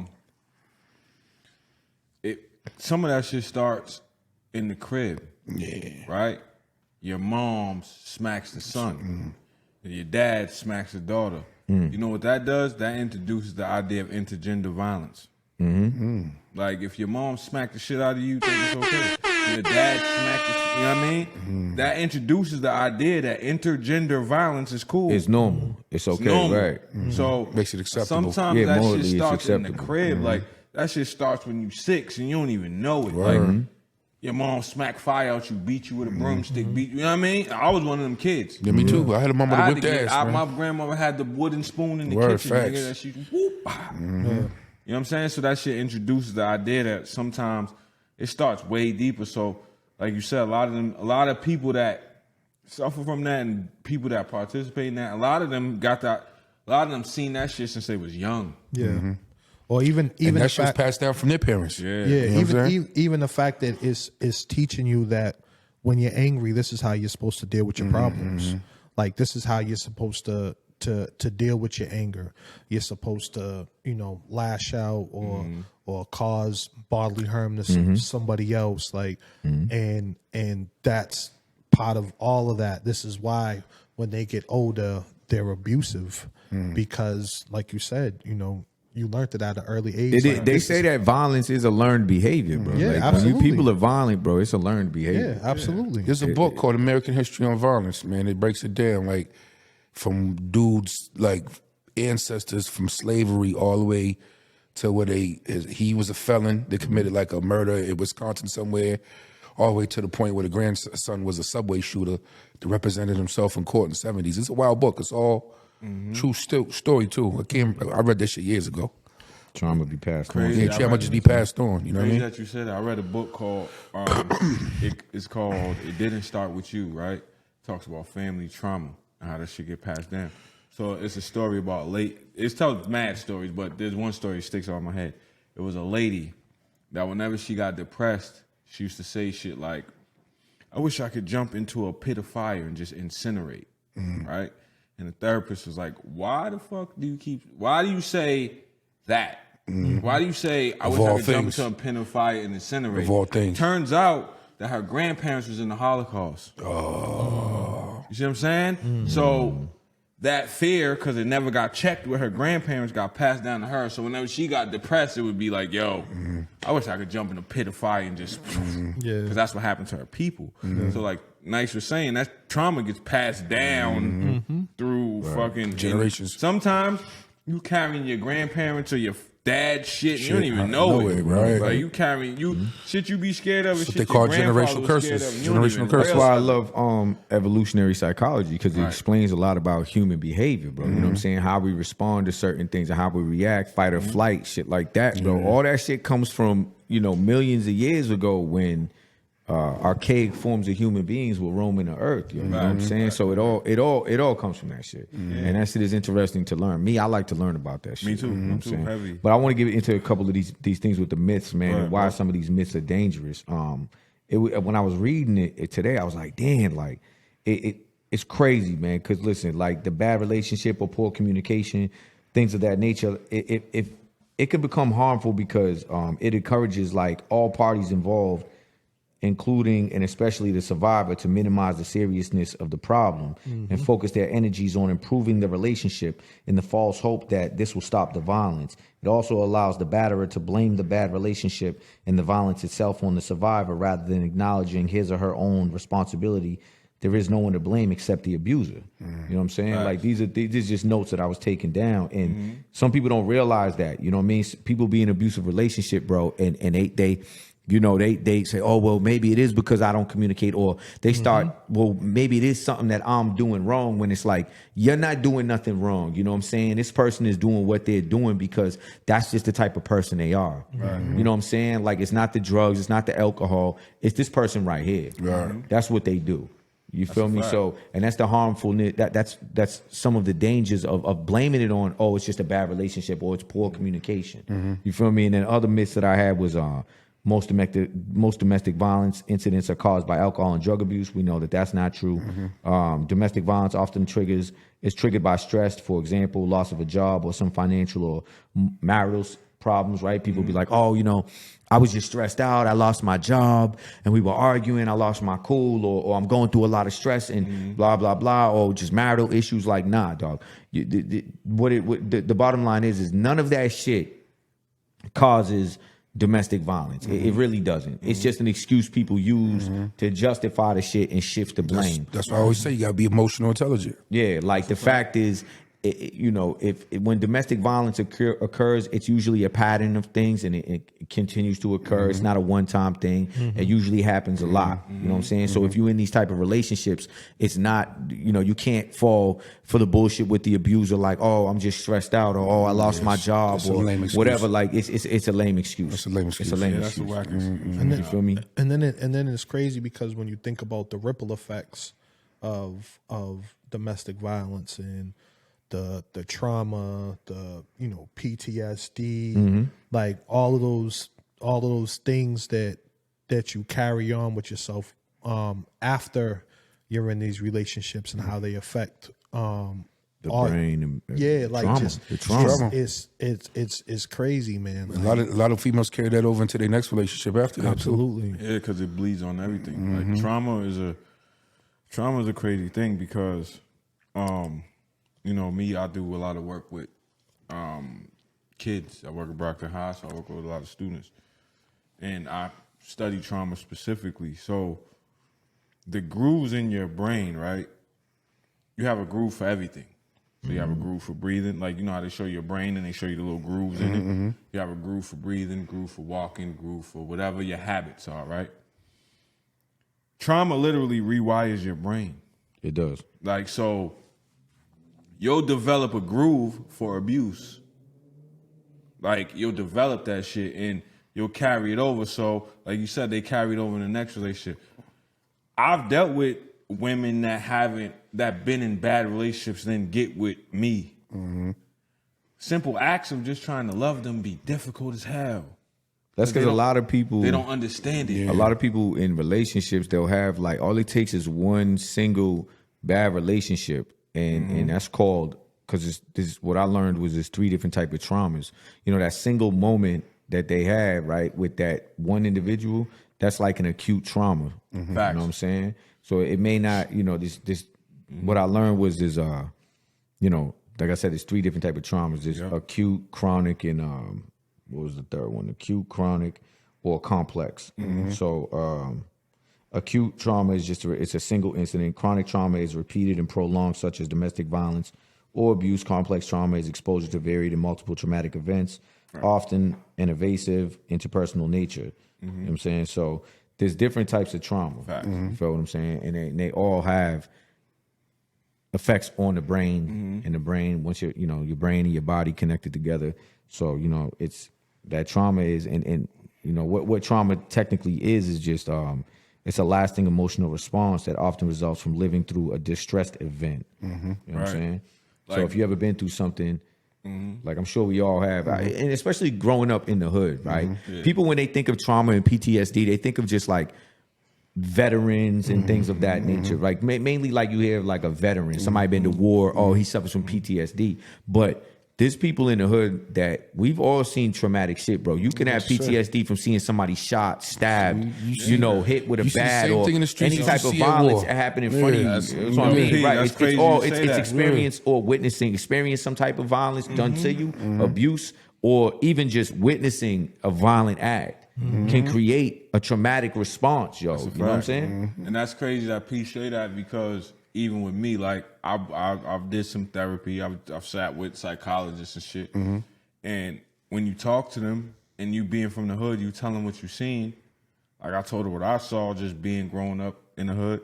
Some of that shit starts in the crib. Yeah. Right? Your mom smacks the son. And your dad smacks the daughter. You know what that does? That introduces the idea of intergender violence. Like, if your mom smacked the shit out of you, you think it's okay. And your dad smacked the shit, you know what I mean? That introduces the idea that intergender violence is cool. it's normal. It's okay, normal. right? So Makes it acceptable. Sometimes Yeah, that morally shit it's starts in the acceptable. crib. Like, that shit starts when you 6 and you don't even know it. Like, your mom smack fire out you, beat you with a broomstick, beat you. You know what I mean? I was one of them kids. Yeah, me too. I had a mama I to had whip to the get, ass, man. my grandmother had the wooden spoon in the Word, kitchen. facts. Nigga, that she whoop. You know what I'm saying? So that shit introduces the idea that sometimes it starts way deeper. So, like you said, a lot of people that suffer from that and people that participate in that, a lot of them seen that shit since they was young. Yeah. Or even And the that shit's fact, passed down from their parents. Yeah. yeah, You know what I'm even the fact that it's teaching you that when you're angry, this is how you're supposed to deal with your problems. Like, this is how you're supposed to to deal with your anger. You're supposed to, lash out or cause bodily harm to somebody else. Like, and that's part of all of that. This is why when they get older, they're abusive because, like you said, you learned it at an early age. They say that violence is a learned behavior, bro. Yeah, like, absolutely. When people are violent, bro, it's a learned behavior. Yeah, absolutely. There's a book called American History on Violence, man. It breaks it down, like, from dudes, like, ancestors from slavery all the way to where he was a felon. They committed, like, a murder in Wisconsin somewhere, all the way to the point where the grandson was a subway shooter that represented himself in court in the 70s. It's a wild book. It's all true story, too. I read this shit years ago. Trauma be passed on. Crazy. Yeah, trauma just be passed on. You know what I Crazy mean? that you said that. I read a book called it's called "It Didn't Start with You." Right? It talks about family trauma and how that shit get passed down. So it's a story about it tells mad stories, but there's one story that sticks out in my head. It was a lady that whenever she got depressed, she used to say shit like, "I wish I could jump into a pit of fire and just incinerate." Right? And the therapist was like, "Why the fuck do you say that? Why do you say, I wish I could jump into a pit of fire and incinerate?" Of all things. Turns out that her grandparents was in the Holocaust. Oh. You see what I'm saying? So that fear, because it never got checked with her grandparents, got passed down to her. So whenever she got depressed, it would be like, yo, I wish I could jump in a pit of fire and just, because that's what happened to her people. So like Nyce was saying, that trauma gets passed down through fucking generations. Sometimes you carrying your grandparents or your dad shit, you don't even know it, right? Like you carrying shit you be scared of. That's what shit they call your grandfather generational was scared curses. of, you don't even Generational know. curses. That's why I love evolutionary psychology, because it explains a lot about human behavior, bro. You know what I'm saying? How we respond to certain things and how we react, fight or flight, shit like that, bro. All that shit comes from, millions of years ago when archaic forms of human beings were roaming the earth. You know what I'm saying? So it all comes from that shit. And that shit is interesting to learn. I like to learn about that shit. Me too. You know what I'm Too saying? heavy. But I want to get into a couple of these things with the myths, man, and why some of these myths are dangerous. When I was reading it today, I was like, damn, like it's crazy, man. Because listen, like the bad relationship or poor communication, things of that nature, it can become harmful because it encourages like all parties involved, including and especially the survivor, to minimize the seriousness of the problem and focus their energies on improving the relationship in the false hope that this will stop the violence. It also allows the batterer to blame the bad relationship and the violence itself on the survivor rather than acknowledging his or her own responsibility. There is no one to blame except the abuser. You know what I'm saying? Like these are just notes that I was taking down, and some people don't realize that. You know what I mean? People be in an abusive relationship, bro, and they say, oh, well, maybe it is because I don't communicate, or they start, well, maybe it is something that I'm doing wrong, when it's like, you're not doing nothing wrong. You know what I'm saying? This person is doing what they're doing because that's just the type of person they are. You know what I'm saying? Like, it's not the drugs, it's not the alcohol, it's this person right here. That's what they do. You feel me? So, and that's the harmfulness. That's some of the dangers of blaming it on, oh, it's just a bad relationship or it's poor communication. You feel me? And then other myths that I had was most domestic violence incidents are caused by alcohol and drug abuse. We know that that's not true. Domestic violence often is triggered by stress, for example, loss of a job or some financial or marital problems, right? People be like, oh, I was just stressed out. I lost my job and we were arguing. I lost my cool, or I'm going through a lot of stress and blah, blah, blah, or just marital issues. Like, nah, dog. The bottom line is none of that shit causes domestic violence. It really doesn't. It's just an excuse people use to justify the shit and shift the blame. That's why I always say you gotta be emotional intelligent. Yeah, like the fact is, if when domestic violence occurs, it's usually a pattern of things, and it continues to occur. It's not a one-time thing. It usually happens a lot. You know what I'm saying? So if you're in these type of relationships, it's not, you can't fall for the bullshit with the abuser, like, oh, I'm just stressed out, or oh, I lost my job, or whatever. Like, it's a lame excuse. It's a lame excuse. It's a lame That's a excuse. whack excuse. And then, You feel me? And then it's crazy because when you think about the ripple effects of domestic violence and the trauma, the PTSD, like all of those things that you carry on with yourself after you're in these relationships, and how they affect The brain, and yeah, like trauma, just the trauma. It's crazy, man. A lot of females carry that over into their next relationship after that too. Absolutely. Yeah, because it bleeds on everything. Like trauma is a crazy thing because, you know, me, I do a lot of work with kids. I work at Brockton High, so I work with a lot of students, and I study trauma specifically. So the grooves in your brain, right? You have a groove for everything. So you have a groove for breathing, like you know how they show your brain and they show you the little grooves in it. You have a groove for breathing, groove for walking, groove for whatever your habits are, right? Trauma literally rewires your brain. It does. Like, so you'll develop a groove for abuse. Like, you'll develop that shit and you'll carry it over. So, like you said, they carry it over in the next relationship. I've dealt with women that been in bad relationships then get with me. Simple acts of just trying to love them be difficult as hell. That's because a lot of people, They don't understand it. a lot of people in relationships, they'll have like, all it takes is one single bad relationship. And that's called, because this what I learned was there's 3 different type of traumas. You know, that single moment that they have, right, with that one individual, that's like an acute trauma. You know what I'm saying? So it may not, you know, this what I learned was there's you know, like I said, there's 3 different type of traumas. There's acute, chronic, and what was the third one? Acute, chronic, or complex. So acute trauma is it's a single incident. Chronic trauma is repeated and prolonged, such as domestic violence or abuse. Complex trauma is exposure to varied and multiple traumatic events, often an evasive, interpersonal nature. You know what I'm saying? So there's different types of trauma. You feel what I'm saying? And they all have effects on the brain, and the brain, once your brain and your body connected together. So, you know, it's that trauma is, and you know, what trauma technically is just, it's a lasting emotional response that often results from living through a distressed event. You know what I'm saying? So if you ever been through something, like I'm sure we all have, and especially growing up in the hood, right? People, when they think of trauma and PTSD, they think of just like veterans and things of that nature. Like mainly like you hear like a veteran, somebody been to war, oh, he suffers from PTSD. But there's people in the hood that we've all seen traumatic shit, bro. You can have PTSD from seeing somebody shot, stabbed, you know, hit with a bat, or any type of violence happen in front of you. That's what I mean, right? It's experience or experience some type of violence done to you, abuse, or even just witnessing a violent act can create a traumatic response, yo. You know what I'm saying? And that's crazy that P say that, because even with me, like I've did some therapy. I've sat with psychologists and shit. And when you talk to them and you being from the hood, you tell them what you seen. Like I told her what I saw just being grown up in the hood.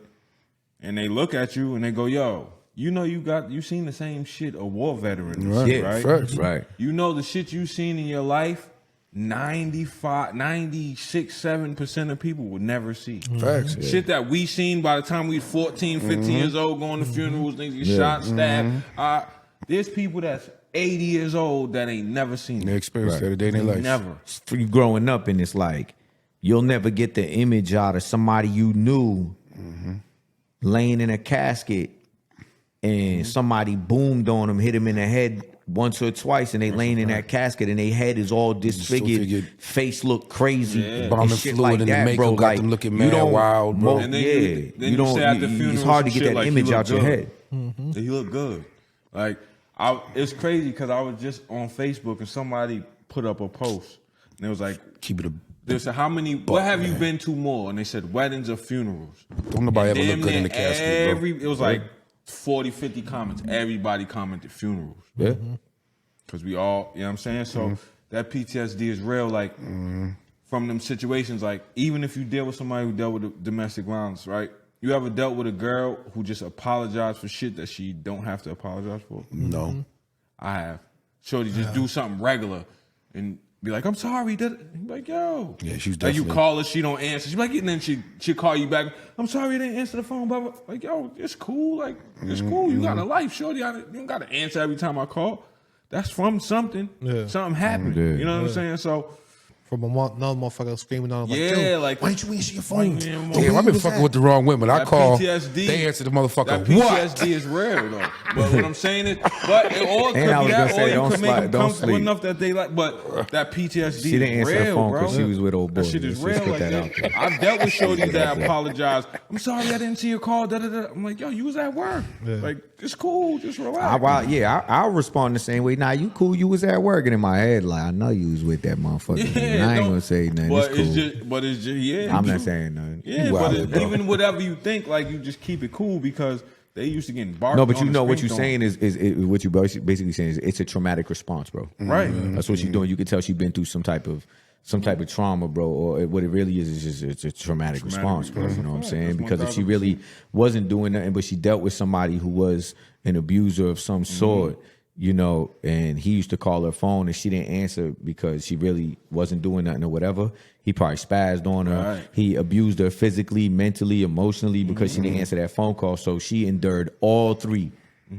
And they look at you and they go, yo, you know you seen the same shit a war veteran, right? Right. You know the shit you seen in your life, 96-7% of people would never see. Facts. Shit that we seen by the time we 14, 15 years old, going to funerals, niggas get shot, stabbed. There's people that's 80 years old that ain't never seen They it. experience that a day in their life. Never. For you growing up, and it's like you'll never get the image out of somebody you knew laying in a casket and somebody boomed on him, hit him in the head once or twice, and they laying in that casket and their head is all disfigured, face look crazy, bombing shit fluid like in the that, makeup bro. got Like them looking you mad don't- wild, bro. And then you don't. say at the It's funerals hard to and get shit, that like, image he out your look head. good. He look good. Like it's crazy because I was just on Facebook and somebody put up a post and it was like, Keep it a. they said, what have you been to more? And they said weddings or funerals. Don't nobody ever Damn look good in the near casket, bro. It was like 40, 50 comments. Everybody commented funerals. Yeah. Because we all, you know what I'm saying? So that PTSD is real, like from them situations, like even if you deal with somebody who dealt with domestic violence, right? You ever dealt with a girl who just apologized for shit that she don't have to apologize for? No. I have. Shorty just do something regular and be like, I'm sorry. Be like, yo. Yeah, she's like you definitely- call her, she don't answer. She be like, and then she'll call you back. I'm sorry, I didn't answer the phone. Blah, blah. Like, yo, it's cool. Like, it's cool. You got a life, shorty. You don't got to answer every time I call. That's from something. Yeah. Something happened. Yeah. You know what I'm saying? So from another motherfucker screaming on him like, Yeah, yo, like- why ain't you answer your phone? Damn, Damn, I've been fucking with the wrong women. I That call, PTSD, they answer the motherfucker. That What? PTSD is real though. But what I'm saying is, but it all could And I be was that, gonna say, or you don't could make slide- them don't comfortable sleep. enough that they like. But that PTSD She didn't is answer her real, phone bro. 'cause she was with old boy. That shit is Let's real. put Like that out there. I've dealt with shorties that apologize. I'm sorry, I didn't see your call. Da, da, da. I'm like, yo, you was at work. Like, it's cool. Just relax. I'll respond the same way. Nah, you cool. You was at work, and in my head, like I know you was with that motherfucker. Yeah, I ain't no, gonna say nothing. But It's cool. it's just, yeah. I'm not saying nothing. Yeah, You but wildin', bro. even whatever you think, like you just keep it cool because they used to getting barked. No, but you on the know what street you're on. saying is what you basically saying is it's a traumatic response, bro. Right. That's what she's doing. You can tell she's been through some type of trauma, bro. Or what it really is just it's a traumatic response, bro. You know what I'm saying? That's Because if she 1000%. really wasn't doing nothing, but she dealt with somebody who was an abuser of some sort, you know, and he used to call her phone and she didn't answer because she really wasn't doing nothing or whatever. He probably spazzed on her. Right. He abused her physically, mentally, emotionally because she didn't answer that phone call. So she endured all three.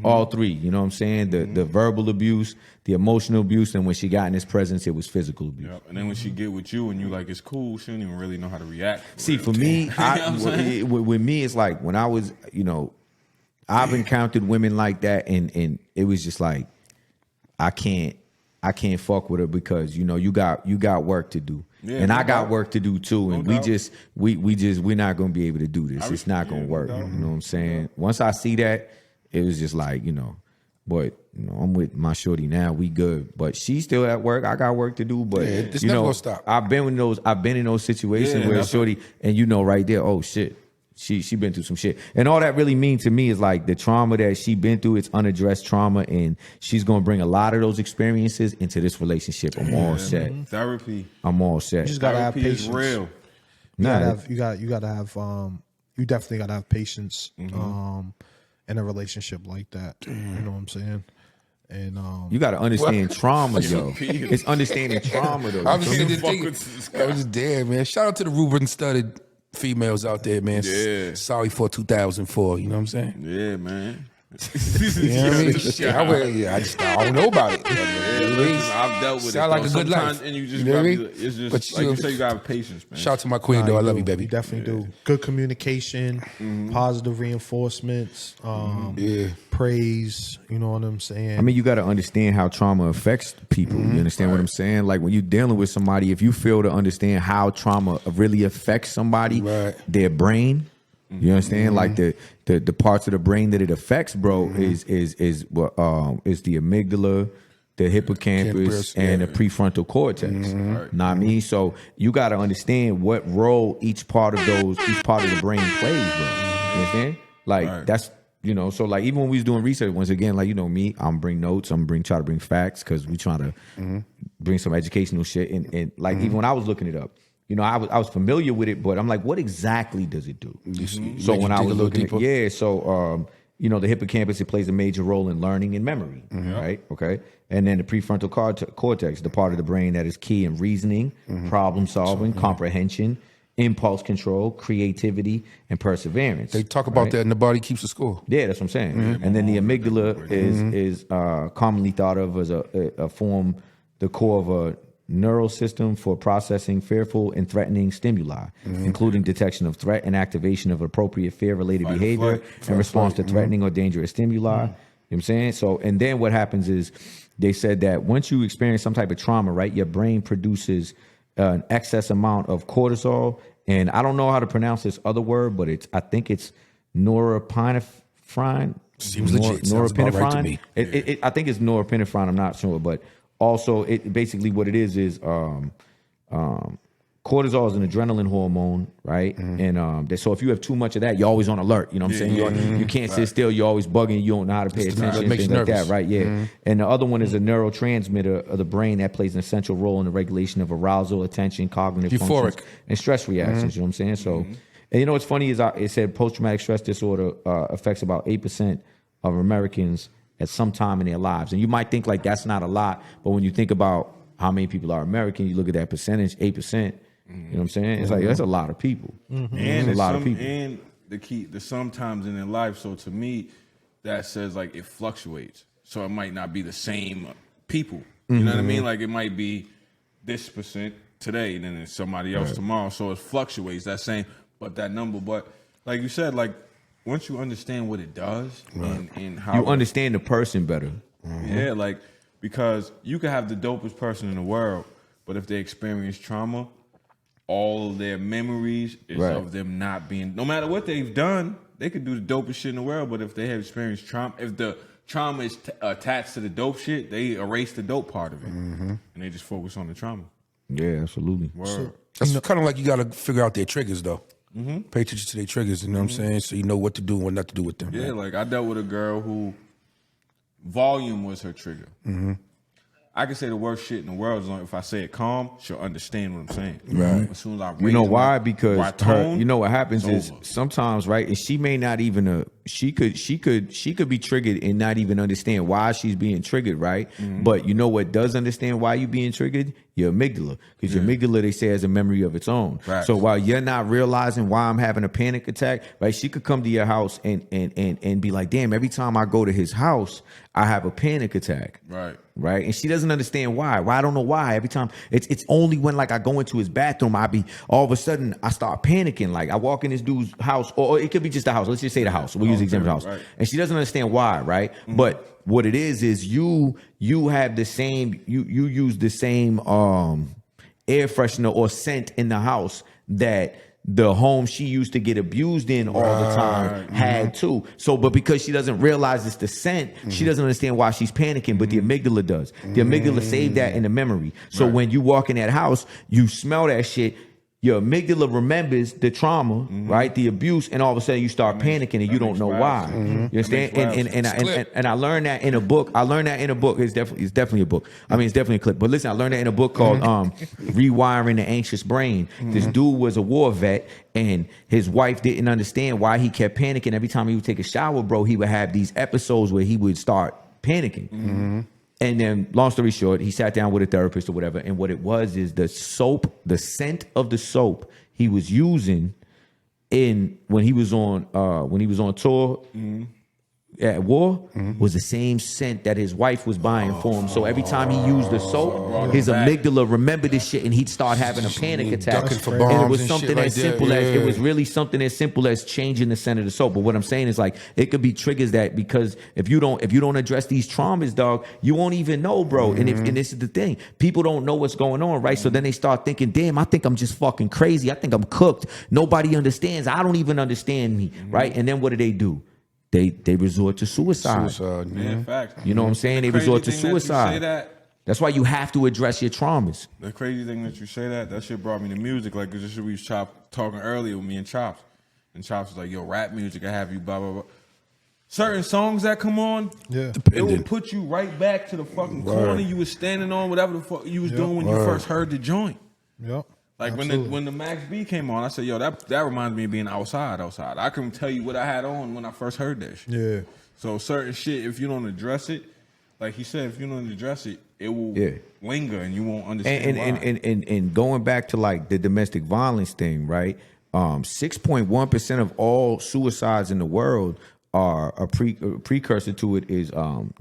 All three, you know what I'm saying? The verbal abuse, the emotional abuse, and when she got in his presence, it was physical abuse. Yep. And then when she get with you and you like it's cool, she don't even really know how to react. See, for me, You know what I'm saying? with me, it's like when I was, you know, I've encountered women like that, and it was just like, I can't fuck with her because you know you got work to do, Yeah, and no I got doubt. work to do too, and No doubt. we're not gonna be able to do this. It's not gonna work. You know what I'm saying? Once I see that, it was just like but you know I'm with my shorty now. We good, but she's still at work. I got work to do, but Yeah, it's you never know gonna stop. I've been in those situations Yeah, where that's shorty, and you know right there, oh shit. She been through some shit. And all that really means to me is like the trauma that she been through, it's unaddressed trauma, and she's gonna bring a lot of those experiences into this relationship. I'm all set. Therapy. I'm all set. You just gotta have Therapy is patience. real. You definitely gotta have patience in a relationship like that. You know what I'm saying? And You gotta understand trauma, yo. It's understanding trauma though. I was You feel me? thinking, I was just dead, man. Shout out to the Ruben studded females out there, man. Yeah. Sorry for 2004. You know what I'm saying? Yeah, man. You know what I mean? Shit, I don't know about it. I've dealt with Sound it. like though. a good Sometimes- life. And you just You know what I gotta mean? be, it's just But like you- you say, you gotta have patience, man. Shout out to my queen, though. I love you, baby. We definitely do. Good communication, positive reinforcements, praise. You know what I'm saying? I mean, you got to understand how trauma affects people. You understand what I'm saying? Like when you're dealing with somebody, if you fail to understand how trauma really affects somebody, Right. their brain, you understand? Like the parts of the brain that it affects, bro, is the amygdala, the hippocampus, Hippocampus, and yeah. the prefrontal cortex. Know what I mean? So you got to understand what role each part of the brain plays, bro. You understand? Like Right. that's. You know, so like even when we was doing research, once again, like you know me, I'm bring notes, try to bring facts because we trying to bring some educational shit. And like even when I was looking it up, you know, I was familiar with it, but I'm like, what exactly does it do? So when I was looking, you know, the hippocampus, it plays a major role in learning and memory, right? Okay, and then the prefrontal cortex, the part of the brain that is key in reasoning, problem solving, comprehension, impulse control, creativity, and perseverance. They talk about that in The Body Keeps the Score. Yeah, that's what I'm saying. And then the amygdala is commonly thought of as a form, the core of a neural system for processing fearful and threatening stimuli, including detection of threat and activation of appropriate fear-related Fight or behavior flight. in response to threatening or dangerous stimuli. You know what I'm saying? So, and then what happens is they said that once you experience some type of trauma, right, your brain produces an excess amount of cortisol, and I don't know how to pronounce this other word, but I think it's norepinephrine. Seems legit. Sounds about right to me. I think it's norepinephrine. I'm not sure, but also it basically what it is cortisol is an adrenaline hormone, right? And so if you have too much of that, you're always on alert. You know what I'm saying? You can't sit still. You're always bugging. You don't know how to pay attention. That makes Things you like that, nervous. right? Yeah. And the other one is a neurotransmitter of the brain that plays an essential role in the regulation of arousal, attention, cognitive Euphoric. functions, and stress reactions. You know what I'm saying? So, and you know what's funny is it said post-traumatic stress disorder affects about 8% of Americans at some time in their lives. And you might think like that's not a lot, but when you think about how many people are American, you look at that percentage, 8%. You know what I'm saying? It's like that's a lot of people. And It's a lot of people. And the sometimes in their life. So to me, that says like it fluctuates. So it might not be the same people. You know what I mean? Like it might be this percent today, and then it's somebody else tomorrow. So it fluctuates that same, but that number. But like you said, like once you understand what it does and how You understand the person better. yeah, like because you could have the dopest person in the world, but if they experience trauma, all of their memories is Right. of them not being. No matter what they've done, they could do the dopest shit in the world, but if they have experienced trauma, if the trauma is attached to the dope shit, they erase the dope part of it, and they just focus on the trauma. Yeah, absolutely. Word. That's kind of like you got to figure out their triggers, though. Pay attention to their triggers, you know what I'm saying? So you know what to do and what not to do with them. Yeah, man. like I dealt with a girl who volume was her trigger. I can say the worst shit in the world as long if I say it calm, she'll understand what I'm saying. Right. As soon as I raise You know why? my Because her, tone, you know what happens it's is over. sometimes, right? And she may not even she could be triggered and not even understand why she's being triggered, right? But you know what does understand why you being triggered? Your amygdala, because your amygdala, they say, has a memory of its own. Facts. So while you're not realizing why I'm having a panic attack, right? She could come to your house and be like, damn, every time I go to his house, I have a panic attack. Right. And she doesn't understand why. I don't know why. Every time it's only when like I go into his bathroom, I be all of a sudden I start panicking. Like I walk in this dude's house, or it could be just the house. Let's just say the house. We'll use the example of the house. Right. And she doesn't understand why, right? But what it is you have the same you use the same air freshener or scent in the house that the home she used to get abused in all the time had too. So, but because she doesn't realize it's the scent, she doesn't understand why she's panicking, but the amygdala does. The amygdala saved that in the memory. So when you walk in that house, you smell that shit, your amygdala remembers the trauma, right? The abuse, and all of a sudden you start panicking and you don't know why. You understand? And I learned that in a book. It's definitely a book. I mean, it's definitely a clip. But listen, I learned that in a book called Rewiring the Anxious Brain. This dude was a war vet, and his wife didn't understand why he kept panicking. Every time he would take a shower, bro, he would have these episodes where he would start panicking. And then, long story short, he sat down with a therapist or whatever. And what it was is the soap, the scent of the soap he was using when he was on tour at war was the same scent that his wife was buying for him. So every time he used the soap, his amygdala remembered this shit, and he'd start having a panic attack. Ducking for And it bombs was and something shit like as that. simple as Yeah. it was really something as simple as changing the scent of the soap. But what I'm saying is like it could be triggers that because if you don't address these traumas, dog, you won't even know, bro. And this is the thing, people don't know what's going on, right? So then they start thinking, damn, I think I'm just fucking crazy. I think I'm cooked. Nobody understands. I don't even understand me, right? And then what do? They resort to suicide. Yeah, facts. You know what I'm saying? They The resort to crazy thing that you say suicide. that, That's why you have to address your traumas. the crazy thing that you say that shit brought me to music. Like, cause this shit we was talking earlier with me and Chops. And Chops was like, yo, rap music, I have you, blah, blah, blah. Certain songs that come on, Yeah. it will put you right back to the fucking corner you was standing on, whatever the fuck you was doing when you first heard the joint. Yep. Like when the Max B came on, I said, yo, that reminds me of being outside. I can tell you what I had on when I first heard that shit. Yeah. So certain shit, if you don't address it, like he said, if you don't address it, it will linger and you won't understand why. And going back to like the domestic violence thing, right? 6.1% of all suicides in the world are a precursor to it is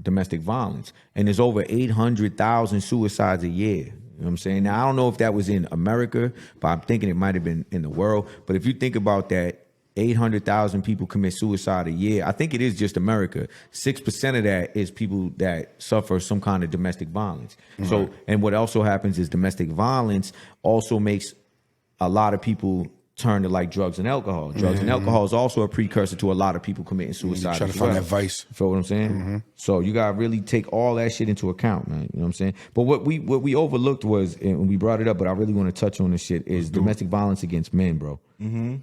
domestic violence, and there's over 800,000 suicides a year. You know what I'm saying? Now, I don't know if that was in America, but I'm thinking it might have been in the world. But if you think about that, 800,000 people commit suicide a year. I think it is just America. 6% of that is people that suffer some kind of domestic violence. Mm-hmm. So, and what also happens is domestic violence also makes a lot of people turn to like drugs and alcohol. Drugs and alcohol is also a precursor to a lot of people committing suicide. Trying to find that vice. Feel what I'm saying? So you gotta really take all that shit into account, man. You know what I'm saying? But what we overlooked was, and we brought it up, but I really want to touch on this shit, is domestic violence against men, bro.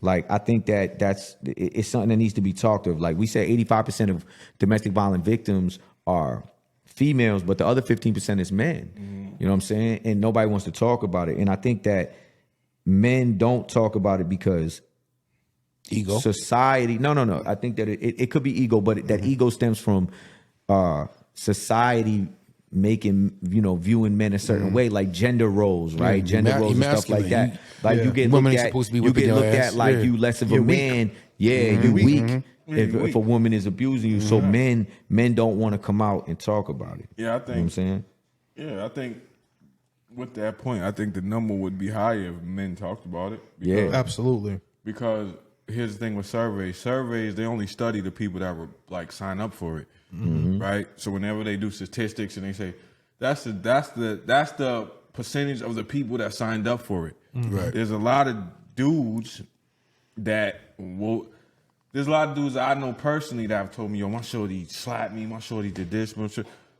Like I think it's something that needs to be talked of. Like we say 85% of domestic violent victims are females, but the other 15% is men. You know what I'm saying? And nobody wants to talk about it. And I think that men don't talk about it because ego, society. No. I think that it could be ego, but that ego stems from society making, viewing men a certain way, like gender roles, right? Gender roles and stuff like that. You get women looked ain't at, supposed to be you whipping get your looked ass. at like you less of a man. You're weak. If a woman is abusing you, so men don't want to come out and talk about it. Yeah, I think. You know what I'm saying? Yeah, I think with that point, I think the number would be higher if men talked about it. Yeah. Absolutely. Because here's the thing with surveys. Surveys, they only study the people that were like sign up for it, right? So whenever they do statistics and they say that's the percentage of the people that signed up for it. Right. There's a lot of dudes that will. There's a lot of dudes that I know personally that have told me, yo, my shorty slapped me, my shorty did this.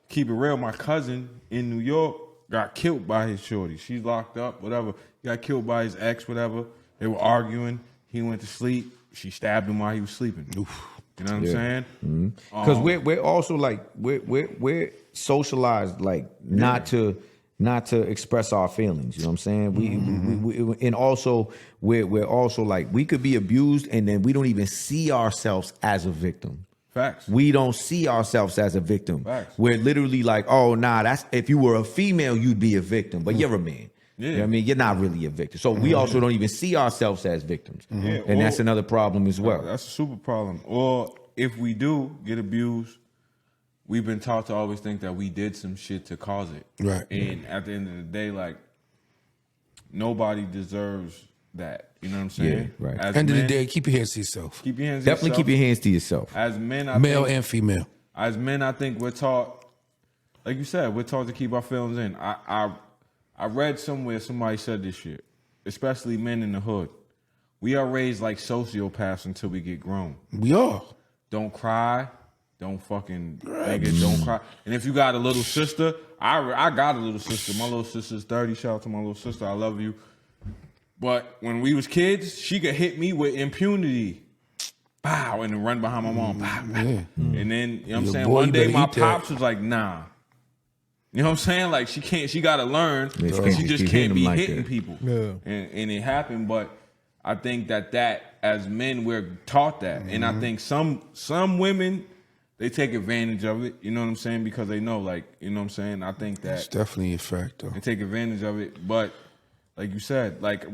Keep it real, my cousin in New York got killed by his shorty. She's locked up, whatever. He got killed by his ex, whatever. They were arguing. He went to sleep. She stabbed him while he was sleeping. Oof. You know what I'm saying? Because we're also like we're socialized like not to express our feelings. You know what I'm saying? We and also we're also like we could be abused and then we don't even see ourselves as a victim. Facts. We don't see ourselves as a victim. Facts. We're literally like, oh nah, that's if you were a female, you'd be a victim, but you're a man. Yeah. You know what I mean? You're not really a victim. So we also don't even see ourselves as victims. Yeah, And that's another problem as well. That's a super problem. Or if we do get abused, we've been taught to always think that we did some shit to cause it. Right. And at the end of the day, like, nobody deserves that. You know what I'm saying? Yeah, right. As End of the men, day, keep your hands to yourself. keep your hands Definitely keep your hands to yourself. As men, I Male think, and female. as men, I think we're taught, like you said, we're taught to keep our feelings in. I read somewhere somebody said this shit, especially men in the hood. We are raised like sociopaths until we get grown. We are. Don't cry. Don't fucking nigga, don't cry. And if you got a little sister, I got a little sister. My little sister's 30. Shout out to my little sister. I love you. But when we was kids, she could hit me with impunity. Pow, and then run behind my mom. Pow, pow. And then, you know what I'm Your saying? boy, One you day better my eat that. pops was like, nah. You know what I'm saying? Like she gotta learn. Yeah, she She can't just keep can't hitting be them like hitting that. people. Yeah. And it happened, but I think that as men we're taught that. And I think some women they take advantage of it, you know what I'm saying? Because they know, like, you know what I'm saying? I think It's that definitely a fact, though. they take advantage of it. But like you said, like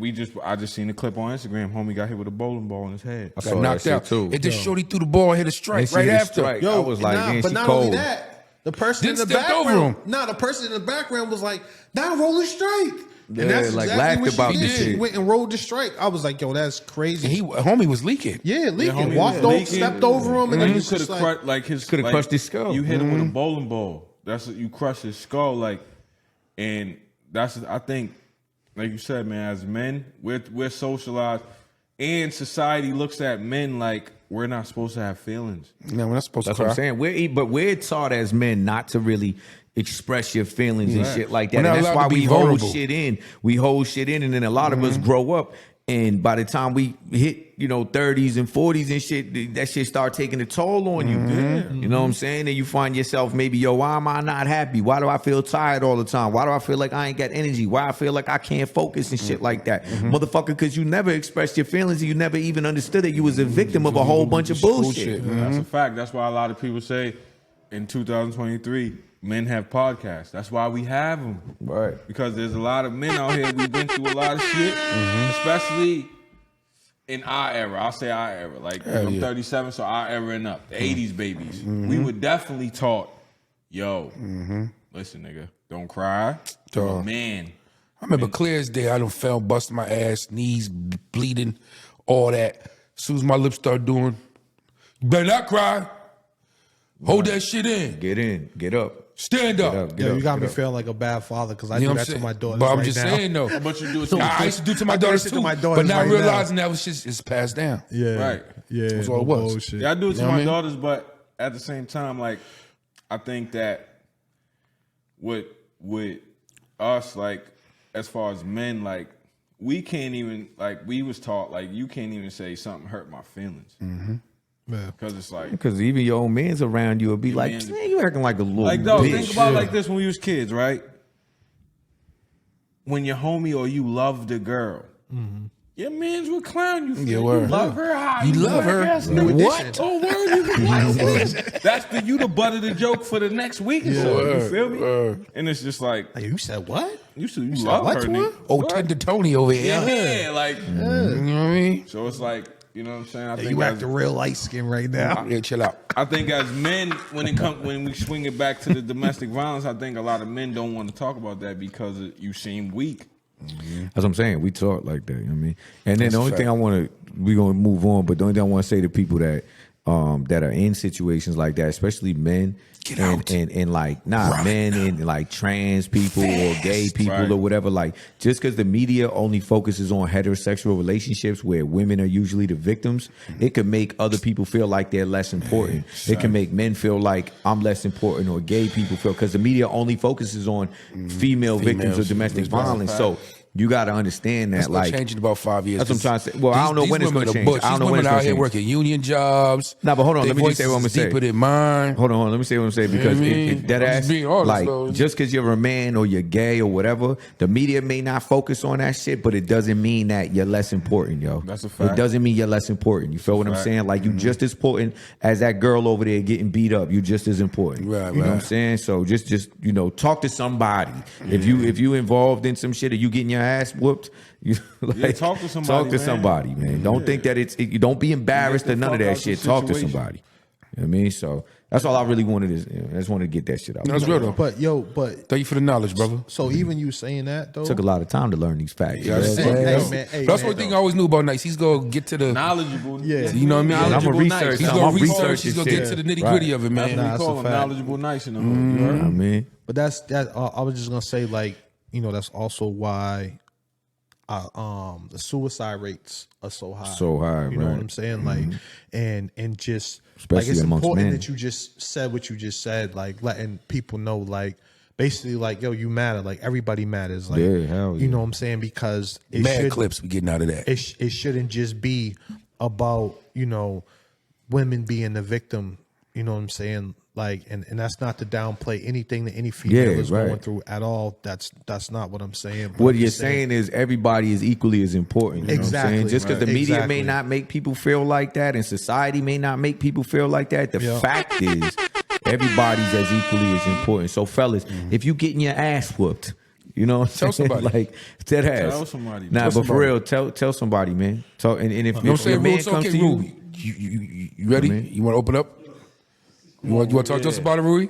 I just seen a clip on Instagram, homie got hit with a bowling ball in his head. I Got saw that knocked shit out. too. It just shorty threw the ball and hit a strike And she right hit a after. strike. I was like, man, but she not cold. only that, the person Then in the stepped over background, him. the person in the background was like, "Now roll a strike." Yeah, And that's like, exactly laughed what she about did. the She shit. went and rolled the strike. I was like, "Yo, that's crazy." And homie was leaking. yeah, leaking, homie walked was over, leaking. stepped over him, and then You was could just have like, crushed like his Coulda like, crushed his skull. You hit him with a bowling ball. That's you crush his skull, like, and that's I think, like you said, man. As men, we're socialized, and society looks at men like we're not supposed to have feelings. No, we're not supposed That's to what cry. I'm saying. But we're taught as men not to really express your feelings and shit like that. We're not And that's allowed why to be we hold vulnerable. shit in. We hold shit in, and then a lot of us grow up. And by the time we hit, 30s and 40s and shit, that shit start taking a toll on you. You know what I'm saying? And you find yourself maybe, yo, why am I not happy? Why do I feel tired all the time? Why do I feel like I ain't got energy? Why I feel like I can't focus and shit like that? Motherfucker, because you never expressed your feelings and you never even understood that you was a victim of a whole bunch of bullshit. That's a fact. That's why a lot of people say in 2023, men have podcasts. That's why we have them. Right. Because there's a lot of men out here. We've been through a lot of shit, especially in our era. I'll say our era. Like, I'm yeah. 37, so our era and up. The 80s babies. We were definitely taught, yo, listen, nigga, don't cry. You're a Dog. man. I remember clear as day, I done fell, busted my ass, knees bleeding, all that. As soon as my lips start doing, you better not cry. Hold that shit in. Get in. Get up. Stand up. Get up. Get "Yo, up. you got get me up. feeling like a bad father because I You know do what that I'm to my saying? daughters But I'm right just now." saying, though. But you do it to I used to do it to my I do daughters that too. to my But daughters now right now. realizing that was just, it's passed down. Yeah, Right. Yeah, That's all no it was. bullshit. Yeah, I do it to You know what my I mean? daughters, but at the same time, like, I think that with us, like, as far as men, like, we can't even, like, we was taught, like, you can't even say something hurt my feelings. Yeah. Because it's like, Because even your own man's around you will be like, man- man, you acting like a little like, dog, bitch. think about it like this when we was kids, right? When your homie or you loved a girl, your mans would clown you. For Yeah, you word. love her. How You love her? black-ass Right. nigga. What? Oh, word, you that's you the butt of the joke for the next week or so. You Word, feel me? word. And it's just like, Like, you said what? you said love what her, to nigga. her? Oh, Tender Tony over here. Yeah, like, You know what I mean? so it's like, You know what I'm saying? I You acting real light skin right now. Yeah, chill out. I think as men, when we swing it back to the domestic violence, I think a lot of men don't want to talk about that because you seem weak. That's what I'm saying. We talk like that. You know what I mean? And then That's the a only thing fact. we're gonna move on, but the only thing I want to say to people that are in situations like that, especially men and like men and like trans people or gay people Right. or whatever, like just because the media only focuses on heterosexual relationships where women are usually the victims, it can make other people feel like they're less important. It can make men feel like I'm less important, or gay people feel, because the media only focuses on female victims of domestic violence. So you got to understand that, It's gonna like, change in about 5 years. that's what I'm trying to say. Well, I don't know when it's gonna change. I don't know when women it's out gonna here change. working union jobs. Nah, but hold on. Their Let me just say what I'm voices gonna is say. deeper than mine. Hold on. Let me say what I'm saying, because You know what I mean? if that I'm ass, just being honest, like, though. just because you're a man or you're gay or whatever, the media may not focus on that shit, but it doesn't mean that you're less important, yo. That's a fact. It doesn't mean you're less important. You feel what I'm fact. saying? Like, you just as important as that girl over there getting beat up. You just as important. Right, you know what I'm right. saying? So just talk to somebody. If you involved in some shit or you getting your ass whooped, you talk to somebody, Talk to man. somebody, man. Don't think that you don't be embarrassed Get or the none of fuck that out the shit. Talk to situation. somebody. You know what I mean? So that's all I really wanted is, I just wanted to get that shit out. That's real though. But Thank you for the knowledge, brother. so even you saying that though, Took a lot of time to learn these facts. Yeah, you know that's what I'm it. saying? Hey, That's man, one thing I always knew about Nyce. He's gonna get to the Knowledgeable. Yeah. You know what I mean? I'm Knowledgeable gonna research. nice. He's I'm gonna research research. He's this gonna get shit. to the nitty Right. gritty of it, That's man. what Nah, we that's call a him, fact. knowledgeable nice in the hood. You You know heard? what I mean? but that's that. I was just gonna say, like, that's also why the suicide rates are so high. So high, You know right. what I'm saying? Like, and just Especially like, it's amongst important men. that you just said what you just said, like letting people know, like, basically, like, yo, you matter, like everybody matters, like, Yeah, hell you yeah. know what I'm saying? Because it Mad should, clips we getting out of that. it shouldn't just be about women being the victim. You know what I'm saying? Like, and that's not to downplay anything that any female Yeah, is right. going through at all. That's not what I'm saying. But What I'm you're just saying is everybody is equally as important. You know Exactly. what I'm saying? Just because the media Exactly. may not make people feel like that and society may not make people feel like that, the Yeah. fact is everybody's as equally as important. So fellas, if you getting your ass whooped, you know what I'm Tell saying? somebody. Like, dead ass. Tell somebody. Nah, Tell but for real, tell somebody, man. Talk, and if, You know what I'm if your saying? man Rule, comes okay, to Rule. you, You ready? man. You want to open up? You want to talk to us about it, Rui?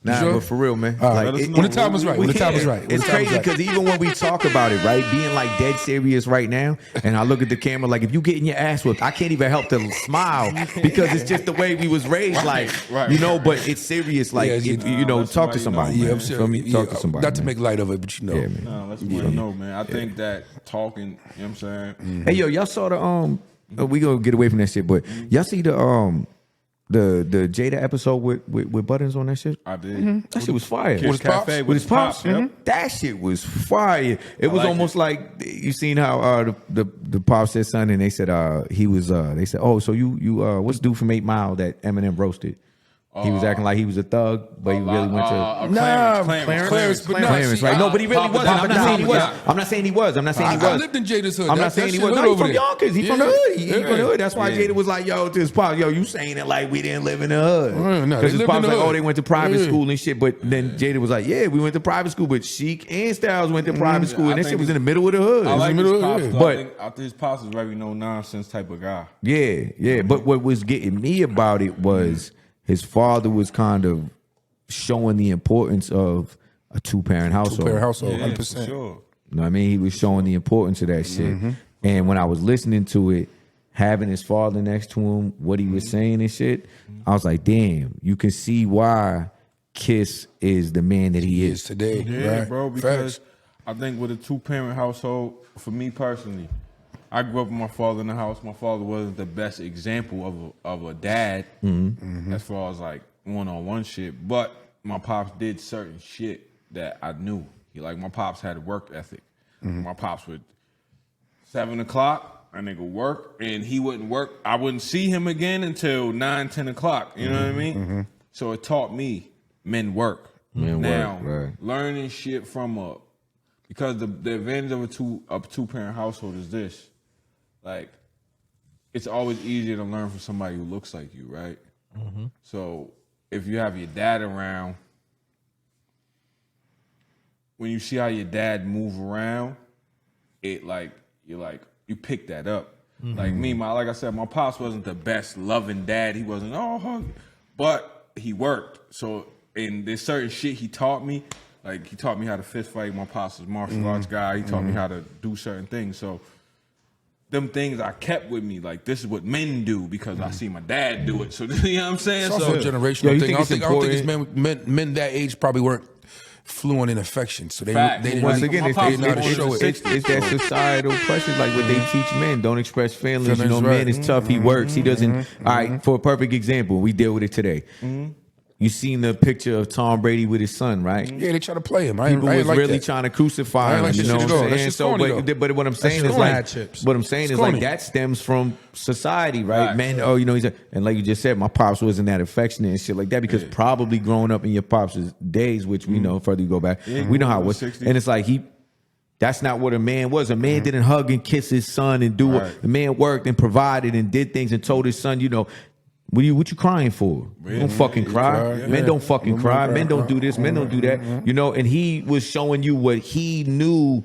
nah, sure? but for real, man. All right. Let us know. When the time is right. When the time is can. right. When It's the time is crazy right. because even when we talk about it, right, being like dead serious right now, and I look at the camera like, if you getting your ass whooped, I can't even help to smile because it's just the way we was raised, like, but it's serious, like, Yeah, if, talk to somebody. know, Yeah, man. I'm You serious. feel me? Talk to Yeah, somebody. Not to man. make light of it, but Yeah, man. Nah, let's want to know, man. I think that talking, you know what I'm saying? Hey, yo, y'all saw the we gonna get away from that shit, but y'all see the Jada episode with Buttons on that shit? I did. That shit was fire. Kiss With his pops? Cafe With his pops, Yep. that shit was fire. It was like almost like you seen how the pops said something, and they said he was they said, oh, so you what's dude from 8 Mile that Eminem roasted? He was acting like he was a thug, but he really went to Clarence, but nah, Clarence, see, right? No, but he really Papa wasn't. I'm not saying he was. Papa I'm not saying he was. I'm not saying he I was. lived in Jada's hood. I'm That- not saying that he shit was. lit No, he's over from there. Yonkers. He from the Yeah. hood. He Yeah. from the hood. That's why Yeah. Jada was like, yo, to his pops, yo, you saying it like we didn't live in the hood. No, they Because his lived pops in the like, oh, hood. they went to private Yeah. school and shit. But then Jada was like, yeah, we went to private school, but Sheik and Styles went to private school, and I that think shit was in the middle of the hood. I like middle his of pops, it. though. But- I think his pops is very no nonsense type of guy. Yeah. But what was getting me about it was his father was kind of showing the importance of a two-parent household. Two-parent household, Yeah, 100%. for sure. You know what I mean? He was showing the importance of that shit. And when I was listening to it, having his father next to him, what he was saying and shit, I was like, damn, you can see why Kiss is the man that he Is is. today, Yeah, right? bro, because Facts. I think with a two-parent household, for me personally, I grew up with my father in the house. My father wasn't the best example of a dad as far as like one-on-one shit, but my pops did certain shit that I knew. My pops had a work ethic. My pops would 7 o'clock, a nigga work, and he wouldn't work. I wouldn't see him again until 9, 10 o'clock. You know what I mean? So it taught me men work. Men Now, work, right. learning shit from because the advantage of a two-parent household is this. Like, it's always easier to learn from somebody who looks like you, right? So if you have your dad around, when you see how your dad move around, you pick that up. Like me, like I said, my pops wasn't the best loving dad. He wasn't but he worked. So and there's certain shit he taught me. Like he taught me how to fist fight. My pops was a martial arts guy. He taught me how to do certain things. So them things I kept with me. Like this is what men do because I see my dad do it. So you know what I'm saying? It's also a generational you thing. I think don't it's think it's men that age probably weren't fluent in affection, so they Facts. didn't Once really, again, My it's, pops it's, was it's, born in it's, the it's that societal pressures, like what they teach men. Don't express feelings. You know, Feelings, man right. is tough. He works. He doesn't. All right, for a perfect example, we deal with it today. You seen the picture of Tom Brady with his son, right? yeah, they try to play him. I People ain't was like really that. trying to I crucify ain't him. like You that know shit what at all. I'm That saying? shit's So, corny, but what I'm saying is corny. like, Mad chips. what I'm saying It's is like corny. that stems from society, right? Facts. Man, oh, you know, and like you just said, my pops wasn't that affectionate and shit like that because probably growing up in your pops' days, which we know further you go back, we know how it was, 60s. and it's like that's not what a man was. A man didn't hug and kiss his son and do Right. it. The man worked and provided and did things and told his son, you know, what you crying for? Don't fucking cry. cry, Men don't fucking Men cry. don't Men cry. don't do this. Men don't do that. You know, and he was showing you what he knew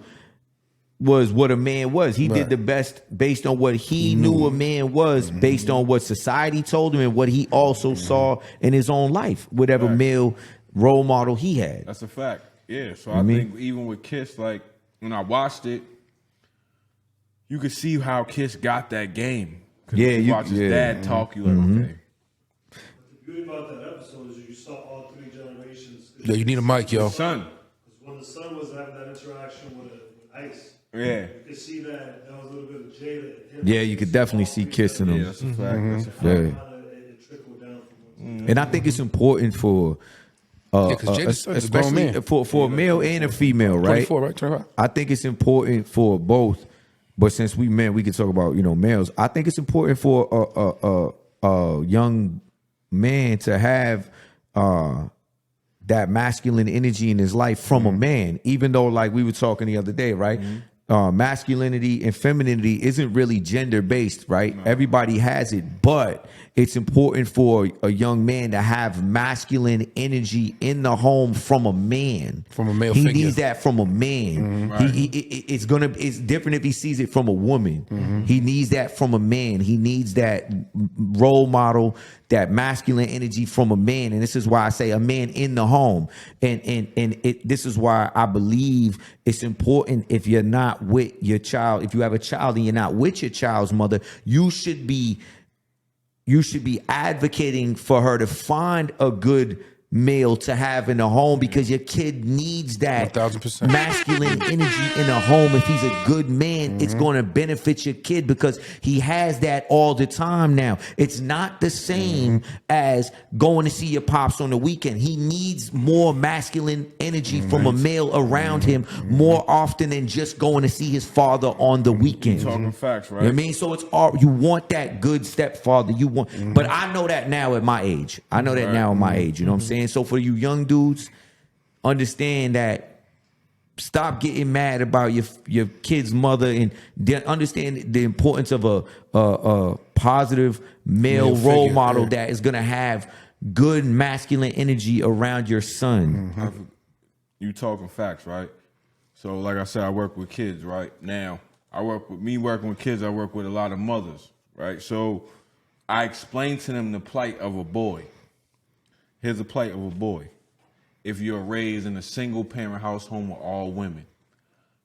was what a man was. He did the best based on what he knew a man was, based on what society told him and what he also saw in his own life, whatever male role model he had. That's a fact. Yeah. So I think even with Kiss, like when I watched it, you could see how Kiss got that game. 'Cause Yeah, you watch his dad talk, you like, okay. The beauty about that episode is you saw all three generations. Yeah, you need a mic, yo. Son. Because when the son was having that interaction with Ice, Yeah. you could see that there was a little bit of Jada. in him. Yeah, you could definitely see Kiss in Yeah, him. that's a fact. That's a fact. Yeah. It trickled down from one to And I think it's important for Yeah, 'cause Jada's son is a grown especially man. for a male and a female, right? 24, right? 25. I think it's important for both, but since we men, we can talk about males. I think it's important for a young man to have that masculine energy in his life from a man, even though like we were talking the other day, right? Masculinity and femininity isn't really gender based, right? Everybody has it, but it's important for a young man to have masculine energy in the home from a man. From a male he figure. needs that from a man. It's different if he sees it from a woman. He needs that from a man. He needs that role model, that masculine energy from a man. And this is why I say a man in the home. This is why I believe it's important if you're not with your child, if you have a child and you're not with your child's mother, you should be advocating for her to find a good male to have in the home because your kid needs that 1000%. masculine energy in a home. If he's a good man, it's going to benefit your kid because he has that all the time now. It's not the same as going to see your pops on the weekend. He needs more masculine energy from a male around him more often than just going to see his father on the weekend. Talking facts, right? You know what I mean? So it's all you want that good stepfather. You want, but I know that now at my age. I know that now at my age. You know what I'm saying? So for you young dudes, understand that. Stop getting mad about your kid's mother and understand the importance of a positive male role figure, model yeah. that is gonna have good masculine energy around your son. You talking facts, right? So, like I said, I work with kids, right? Now, working with kids, I work with a lot of mothers, right? So, I explain to them the plight of a boy. Here's the plight of a boy. If you're raised in a single parent household with all women,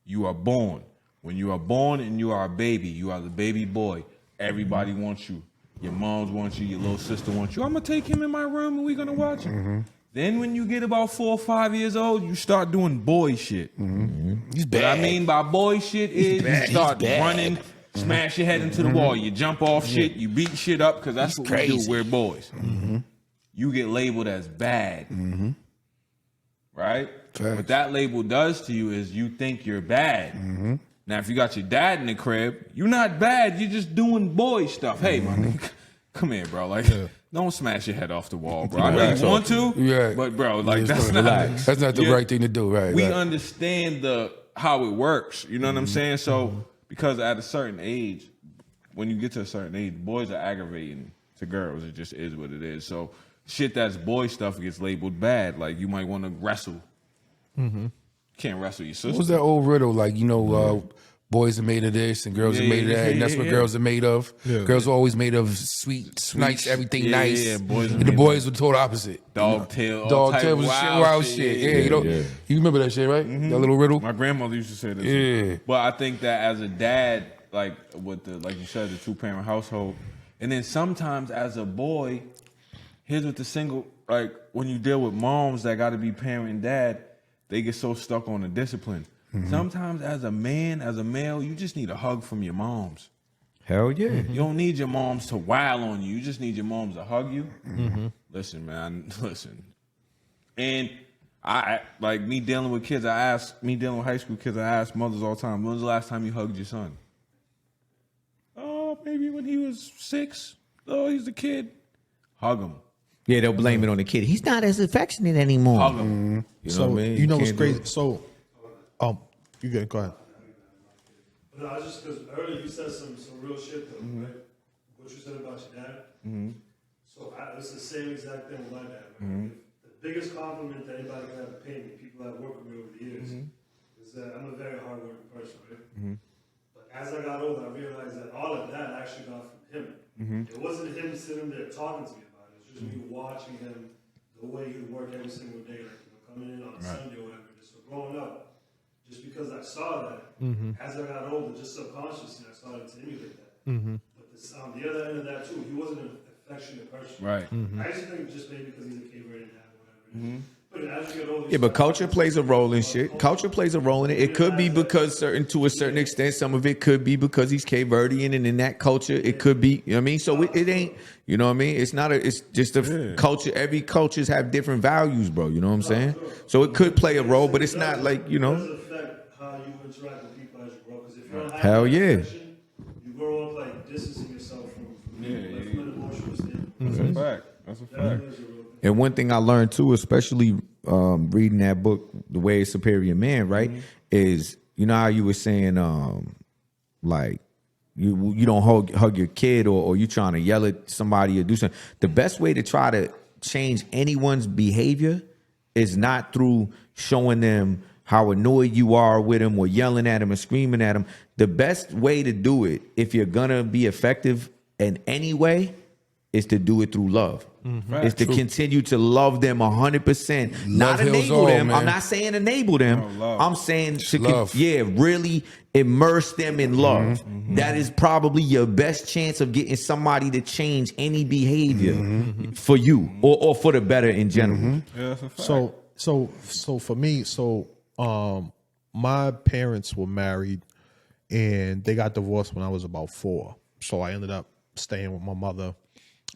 you are born. When you are born and you are a baby, you are the baby boy. Everybody wants you. Your moms want you. Your little sister wants you. I'm going to take him in my room and we're going to watch him. Then when you get about 4 or 5 years old, you start doing boy shit. He's What I mean by boy shit is you start running, smash your head into the wall. You jump off shit. You beat shit up because that's what we do. We're boys. You get labeled as bad. Right? Facts. What that label does to you is you think you're bad. Now, if you got your dad in the crib, you're not bad. You're just doing boy stuff. Hey, my nigga, come here, bro. Like, don't smash your head off the wall, bro. I know you want to, Yeah. but bro, like that's That's not the Yeah. right thing to do, right? We right. understand how it works. You know what I'm saying? So because at a certain age, when you get to a certain age, boys are aggravating to girls. It just is what it is. So shit that's boy stuff gets labeled bad. Like you might want to wrestle. Can't wrestle your sister. What was that old riddle? Like, boys are made of this and girls are Yeah, made of yeah, that, and that's yeah, what yeah. girls are made of. Yeah. Girls are always made of sweet, nice, everything Yeah, nice. yeah, boys are and the made boys were the total opposite. Dog tail, all Dog type tail of was shit, wild wild shit. shit. Yeah, Yeah, you know, yeah. you remember that shit, right? That little riddle. My grandmother used to say this. Yeah. But I think that as a dad, like with the like you said, the 2-parent household, and then sometimes as a boy, here's what the single like when you deal with moms that got to be parent and dad, they get so stuck on the discipline. Sometimes as a man, as a male, you just need a hug from your moms. Hell yeah. You don't need your moms to wail on you. You just need your moms to hug you. Listen, man, listen. And I like me dealing with kids. Dealing with high school kids. I ask mothers all the time, when was the last time you hugged your son? Oh, maybe when he was 6. Oh, he's a kid. Hug him. Yeah, they'll blame it on the kid. He's not as affectionate anymore. Hug him. You know So what I mean? you know what's can't do crazy? it. So, you good? Go ahead. No, I just because earlier you said some real shit though, right? What you said about your dad. So it's the same exact thing with my dad. Right? The biggest compliment that anybody can ever pay me, people that work with me over the years, is that I'm a very hardworking person, right? But as I got older, I realized that all of that I actually got from him. It wasn't him sitting there talking to me about it. It was just me watching him, the way he would work every single day, like coming in on a Sunday or whatever. So growing up, just because I saw that, as I got older, just subconsciously, I started to emulate that. But this, on the other end of that too, he wasn't an affectionate person. Right. I just think just maybe because he's a Cape-Verdean dad or whatever. But as you get older, Yeah, but culture plays a role in shit. Culture plays a role in it. It could be because to a certain extent, some of it could be because he's Cape Verdean, and in that culture, it could be. You know what I mean? So it ain't. You know what I mean? It's not. It's just a culture. Every cultures have different values, bro. You know what I'm saying? So it could play a role, but it's not like It does affect how you interact with people as you grow. Because if you don't have Hell that yeah. affection, you grow up like distancing yourself from people, like, from an emotional state. That's a fact. That's a fact. That is a real thing. And one thing I learned too, especially reading that book, The Way of Superior Man, right, is you know how you were saying, like you don't hug your kid or you trying to yell at somebody or do something. The best way to try to change anyone's behavior is not through showing them how annoyed you are with them or yelling at them or screaming at them. The best way to do it, if you're gonna be effective in any way, is to do it through love. Is to continue to love them 100%. Not heals enable all, them. man. I'm not saying enable them. No, love. I'm saying to love. really immerse them in love. That is probably your best chance of getting somebody to change any behavior for you or for the better in general. Yeah, that's a fact. So for me, my parents were married and they got divorced when I was about 4. So I ended up staying with my mother.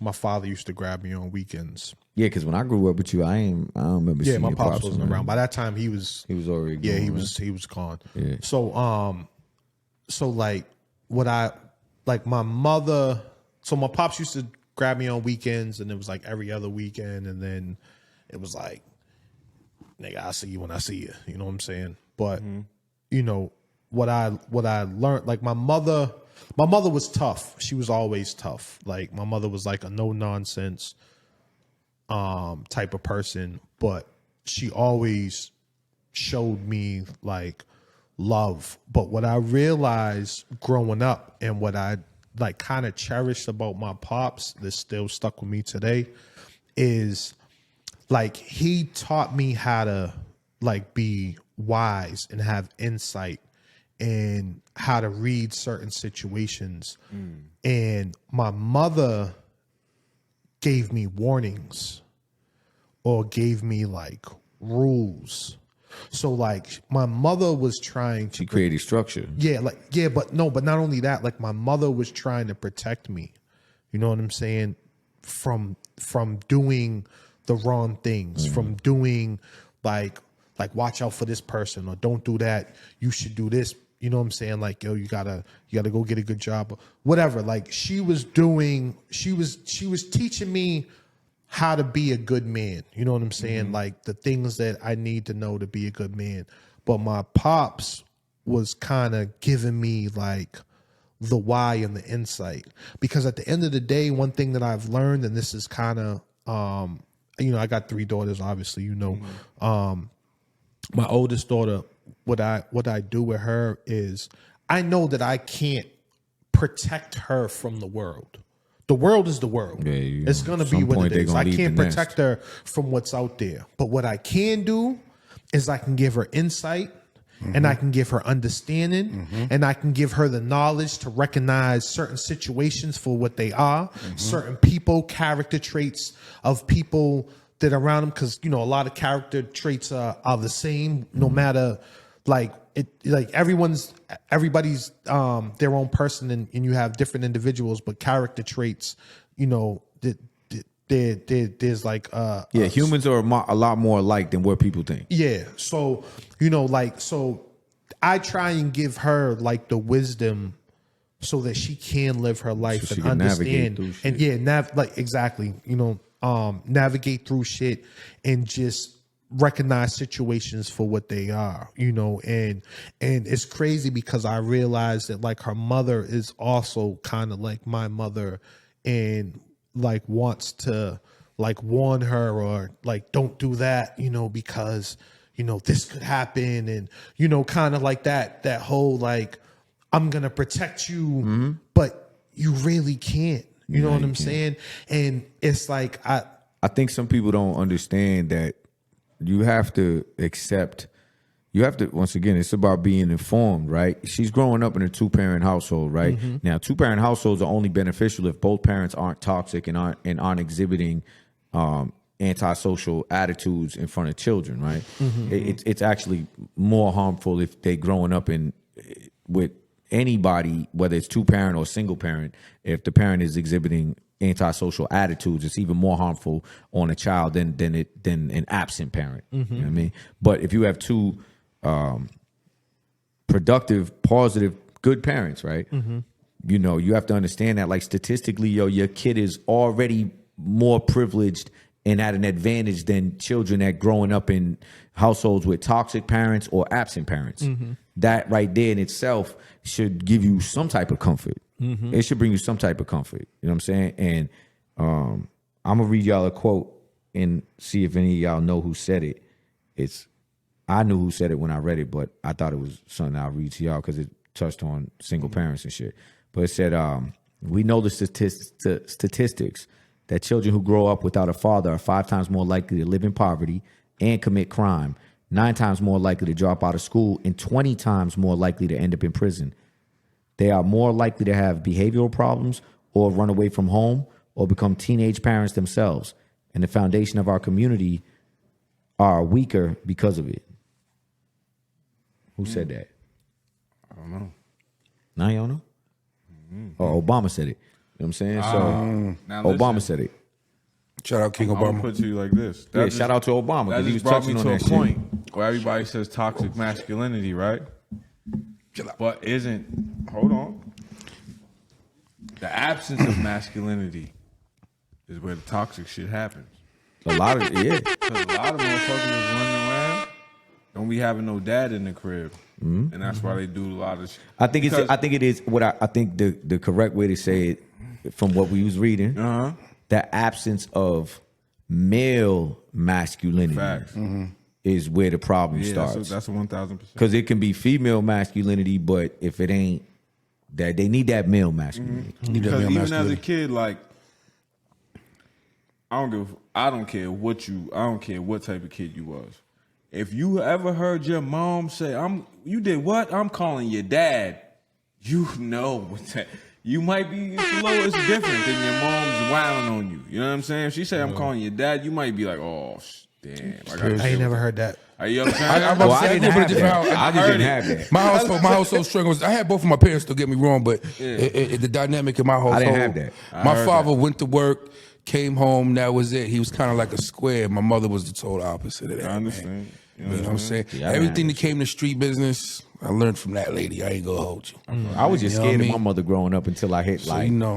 My father used to grab me on weekends. Yeah, because when I grew up with you, I don't remember Yeah, seeing my your pops wasn't around. By that time, he was already yeah, gone, he right? was gone. Yeah. So like what I like my mother. So my pops used to grab me on weekends, and it was like every other weekend, and then it was like, nigga, I'll see you when I see you. You know what I'm saying? But you know what I learned, like my mother was tough. She was always tough. Like my mother was like a no nonsense type of person, but she always showed me like love. But what I realized growing up and what I like kind of cherished about my pops that's still stuck with me today is like he taught me how to like be wise and have insight and how to read certain situations. And my mother gave me warnings or gave me like rules. So like my mother was trying to She created structure. but not only that, like my mother was trying to protect me. You know what I'm saying? From doing the wrong things, from doing like watch out for this person or don't do that. You should do this. You know what I'm saying? Like, yo, you gotta go get a good job, whatever. Like she was teaching me how to be a good man. You know what I'm saying? Like the things that I need to know to be a good man. But my pops was kind of giving me like the why and the insight. Because at the end of the day, one thing that I've learned, and this is kind of, I got 3 daughters, obviously, you know. My oldest daughter, what I do with her is I know that I can't protect her from the world. The world is the world. Yeah, it's going to be some what point it they is. gonna I leave can't the protect nest. her from what's out there. But what I can do is I can give her insight and I can give her understanding and I can give her the knowledge to recognize certain situations for what they are, certain people, character traits of people that are around them. Because, you know, a lot of character traits are the same no matter like everybody's their own person and you have different individuals, but character traits, you know, there's like humans are a lot more alike than what people think. yeah. So, you know, like, so I try and give her like the wisdom so that she can live her life So she and can navigate understand. through shit. And like exactly, you know, navigate through shit and just recognize situations for what they are, you know, and it's crazy because I realized that like her mother is also kind of like my mother and like wants to like warn her or like don't do that, you know, because you know this could happen and you know kind of like that whole like I'm gonna protect you but you really can't, you know what I'm saying? And it's like I think some people don't understand that you have to accept. You have to, once again, it's about being informed, right? She's growing up in a 2-parent household, right? Now, 2-parent households are only beneficial if both parents aren't toxic and aren't exhibiting antisocial attitudes in front of children, right? It's actually more harmful if they growing up with anybody, whether it's 2-parent or single parent. If the parent is exhibiting antisocial attitudes, it's even more harmful on a child than an absent parent. You know what I mean? But if you have two productive, positive, good parents, right? You know, you have to understand that, like, statistically, your kid is already more privileged and at an advantage than children that growing up in households with toxic parents or absent parents. That right there in itself should give you some type of comfort. It should bring you some type of comfort. You know what I'm saying? And I'm gonna read y'all a quote and see if any of y'all know who said it. I knew who said it when I read it, but I thought it was something I'll read to y'all because it touched on single parents and shit. But it said, we know the statistics that children who grow up without a father are 5 times more likely to live in poverty and commit crime, 9 times more likely to drop out of school, and 20 times more likely to end up in prison. They are more likely to have behavioral problems or run away from home or become teenage parents themselves. And the foundation of our community are weaker because of it. Who said that? I don't know. Now you don't know? Oh, Obama said it. You know what I'm saying? So Now Obama listen, said it. Shout out King I'm gonna Obama. put to you like this. Yeah, shout out to Obama That because he just was brought me touching to on a that point shit. where everybody says toxic masculinity, right? Chill out. But hold on. The absence of masculinity is where the toxic shit happens. A lot of yeah. Because a lot of motherfuckers is running around, don't be having no dad in the crib. And that's why they do a lot of shit. I think it is what I think the correct way to say it from what we was reading. The absence of male masculinity Facts. is where the problem starts. That's 1,000%. Because it can be female masculinity, but if it ain't that, they need that male masculinity. Because even as a kid, like, I don't care what type of kid you was. If you ever heard your mom say, you did what? I'm calling your dad. You know what that. You might be, it's different than your mom's wilding on you. You know what I'm saying? If she say I'm calling your dad, you might be like, oh, damn. I ain't never heard that. Are you understand? I didn't have that. My household struggle was, I had both of my parents, don't get me wrong, but the dynamic in my household. I didn't have that. My father went to work, came home, that was it. He was kind of like a square. My mother was the total opposite of that. I understand. You know what I'm saying? Yeah, Everything that came to street business, I learned from that lady. I ain't gonna hold you. I was just You know scared what I of my mean? mother growing up until I hit 14,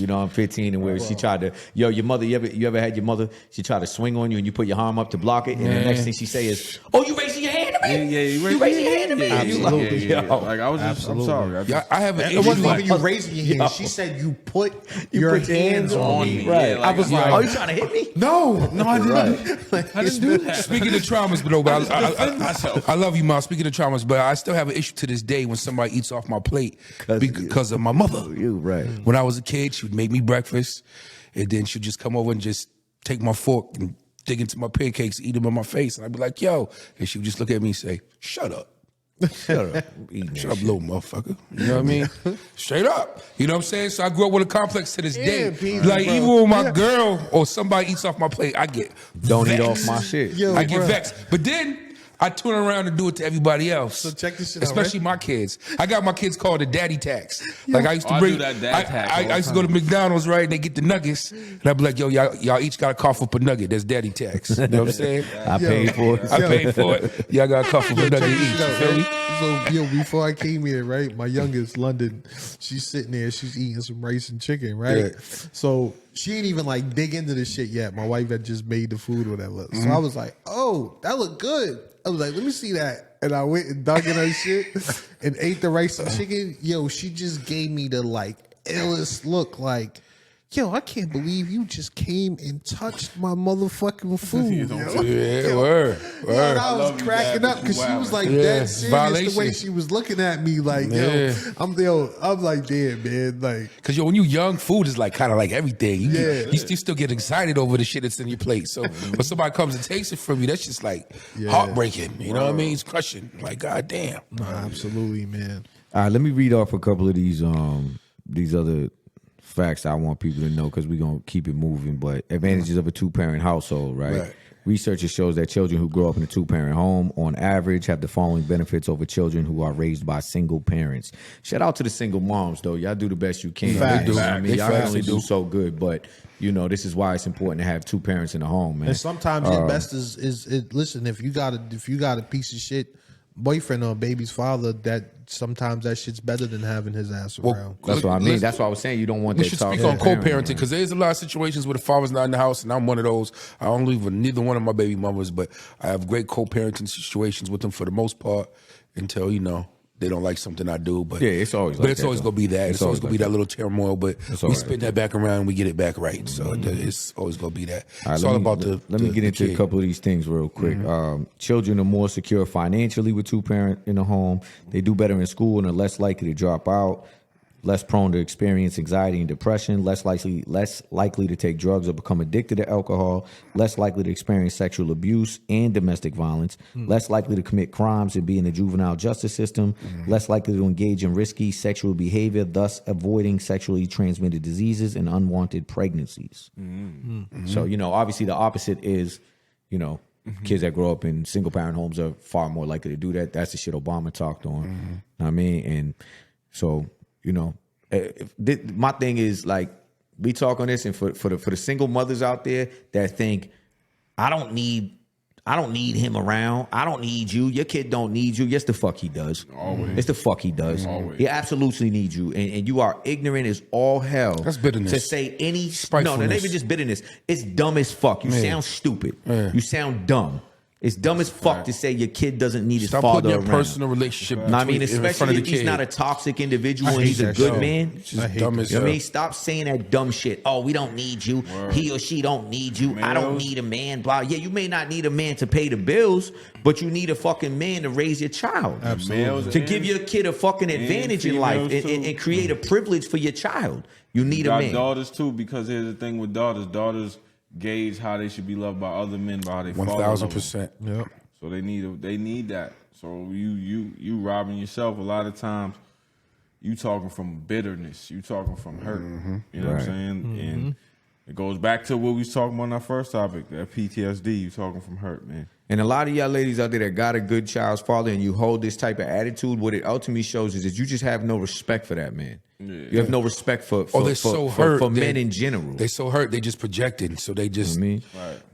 I'm 15, and where she tried to, your mother, you ever had your mother, she tried to swing on you and you put your arm up to block it, and the next thing she say is, oh, you raising your hand at hand. Yeah, You raise your hand to me. Absolutely. Yeah. Yo. Like I was just, I'm sorry. I just, I have an It wasn't issue. even you raising your hand. She said you put your put your hands on me. Right. Yeah, like, I was yo, like, Oh, you trying to hit me? no, I didn't. I didn't do that. Speaking of traumas, but no, but defend myself. I love you, Mom. Speaking of traumas, but I still have an issue to this day when somebody eats off my plate because of my mother. You right. When I was a kid, she would make me breakfast, and then she'd just come over and just take my fork and dig into my pancakes, eat them in my face, and I'd be like, "Yo," and she would just look at me and say, "Shut up." Shut up. Shut up, little motherfucker. You know what I mean? Straight up. You know what I'm saying? So I grew up with a complex to this day. Peasy, Like, bro. even when my girl or somebody eats off my plate, I get Don't eat vexed. off my shit. Yo, I get bro. vexed. But then I turn around and do it to everybody else. So check this shit out, Especially my kids. I got my kids called the daddy tax. Like I used to I bring do that dad tax all the I used to go to McDonald's, right? And they get the nuggets. And I'd be like, yo, y'all each got to cough up a nugget. That's daddy tax. You know what I'm saying? I paid for it. I paid for it. Y'all got to cough up a nugget each. You feel me? So, yo, before I came here, right, my youngest, London, she's sitting there, she's eating some rice and chicken, right? Yeah. So she ain't even like dig into this shit yet. My wife had just made the food or whatever. So I was like, oh, that looked good. I was like, let me see that. And I went and dug in her shit and ate the rice and chicken. Yo, she just gave me the like illest look, like, yo, I can't believe you just came and touched my motherfucking food. yo. Yeah, word. Yo, and I love was you, cracking Dad, up but because you she was wildin'. like Yeah, that it's serious the violation. way she was looking at me like, Yeah. I'm like, damn, man, like, Cause yo, when you young, food is like kind of like everything. Yeah. You still get excited over the shit that's in your plate. So when somebody comes and takes it from you, that's just like heartbreaking. You know what I mean? It's crushing. Like, god damn. nah, absolutely, man. All right, let me read off a couple of these other facts I want people to know because we're going to keep it moving. But advantages of a two-parent household, right? Research shows that children who grow up in a two-parent home, on average, have the following benefits over children who are raised by single parents. Shout out to the single moms, though. Y'all do the best you can. Facts. You know what I mean, They y'all can facts, only they do do. so good, but you know this is why it's important to have two parents in the home, man. And sometimes the best is listen, if you got a piece of shit boyfriend or a baby's father, that sometimes that shit's better than having his ass around. That's what I mean. That's why I was saying you don't want We that should toxic speak on parent, co-parenting man. because there's a lot of situations where the father's not in the house, and I'm one of those. I don't live with neither one of my baby mamas, but I have great co-parenting situations with them for the most part until they don't like something I do. But Yeah, it's always but like it's that, always though. gonna be that. It's always gonna be that little turmoil. But we always spin that back around, and we get it back right. So it's always gonna be that. It's All all right, about the. Let me get into a kid. couple of these things real quick. Children are more secure financially with two parent in the home. They do better in school and are less likely to drop out. Less prone to experience anxiety and depression. Less likely to take drugs or become addicted to alcohol. Less likely to experience sexual abuse and domestic violence. Less likely to commit crimes and be in the juvenile justice system. Less likely to engage in risky sexual behavior, thus avoiding sexually transmitted diseases and unwanted pregnancies. So, obviously the opposite is, kids that grow up in single parent homes are far more likely to do that. That's the shit Obama talked on. Know what I mean? And so, my thing is like, we talk on this, and for the single mothers out there that think, I don't need him around. I don't need you. Your kid don't need you. Yes, the fuck he does. Always. It's the fuck he does. Always. He absolutely needs you. And you are ignorant as all hell. That's bitterness. To say any... No, Spitefulness. not even just bitterness. It's dumb as fuck. You sound stupid. You sound dumb. It's dumb as fuck to say your kid doesn't need his Stop father putting your around. personal relationship. No, I mean, in front of especially the if he's kid. not a toxic individual and hate he's a that good shit. man. It's just I hate dumb that as You know what I hell. mean? Stop saying that dumb shit. Oh, we don't need you. He or she don't need you. I don't need a man. Blah. Yeah, you may not need a man to pay the bills, but you need a fucking man to raise your child. Males To and- give your kid a fucking advantage in life females, and too. create a privilege for your child. You need a got man. daughters too, because here's the thing with daughters. Daughters gauge how they should be loved by other men by how they father love them. 1000%. Yep. So they need that. So you robbing yourself a lot of times. You talking from bitterness. You talking from hurt. You know what I'm saying? And it goes back to what we was talking about in our first topic, that PTSD. You talking from hurt, man. And a lot of y'all ladies out there that got a good child's father and you hold this type of attitude, what it ultimately shows is that you just have no respect for that man. You have no respect for They're so hurt. for men in general. They so hurt. They just projected. So they just. I mean,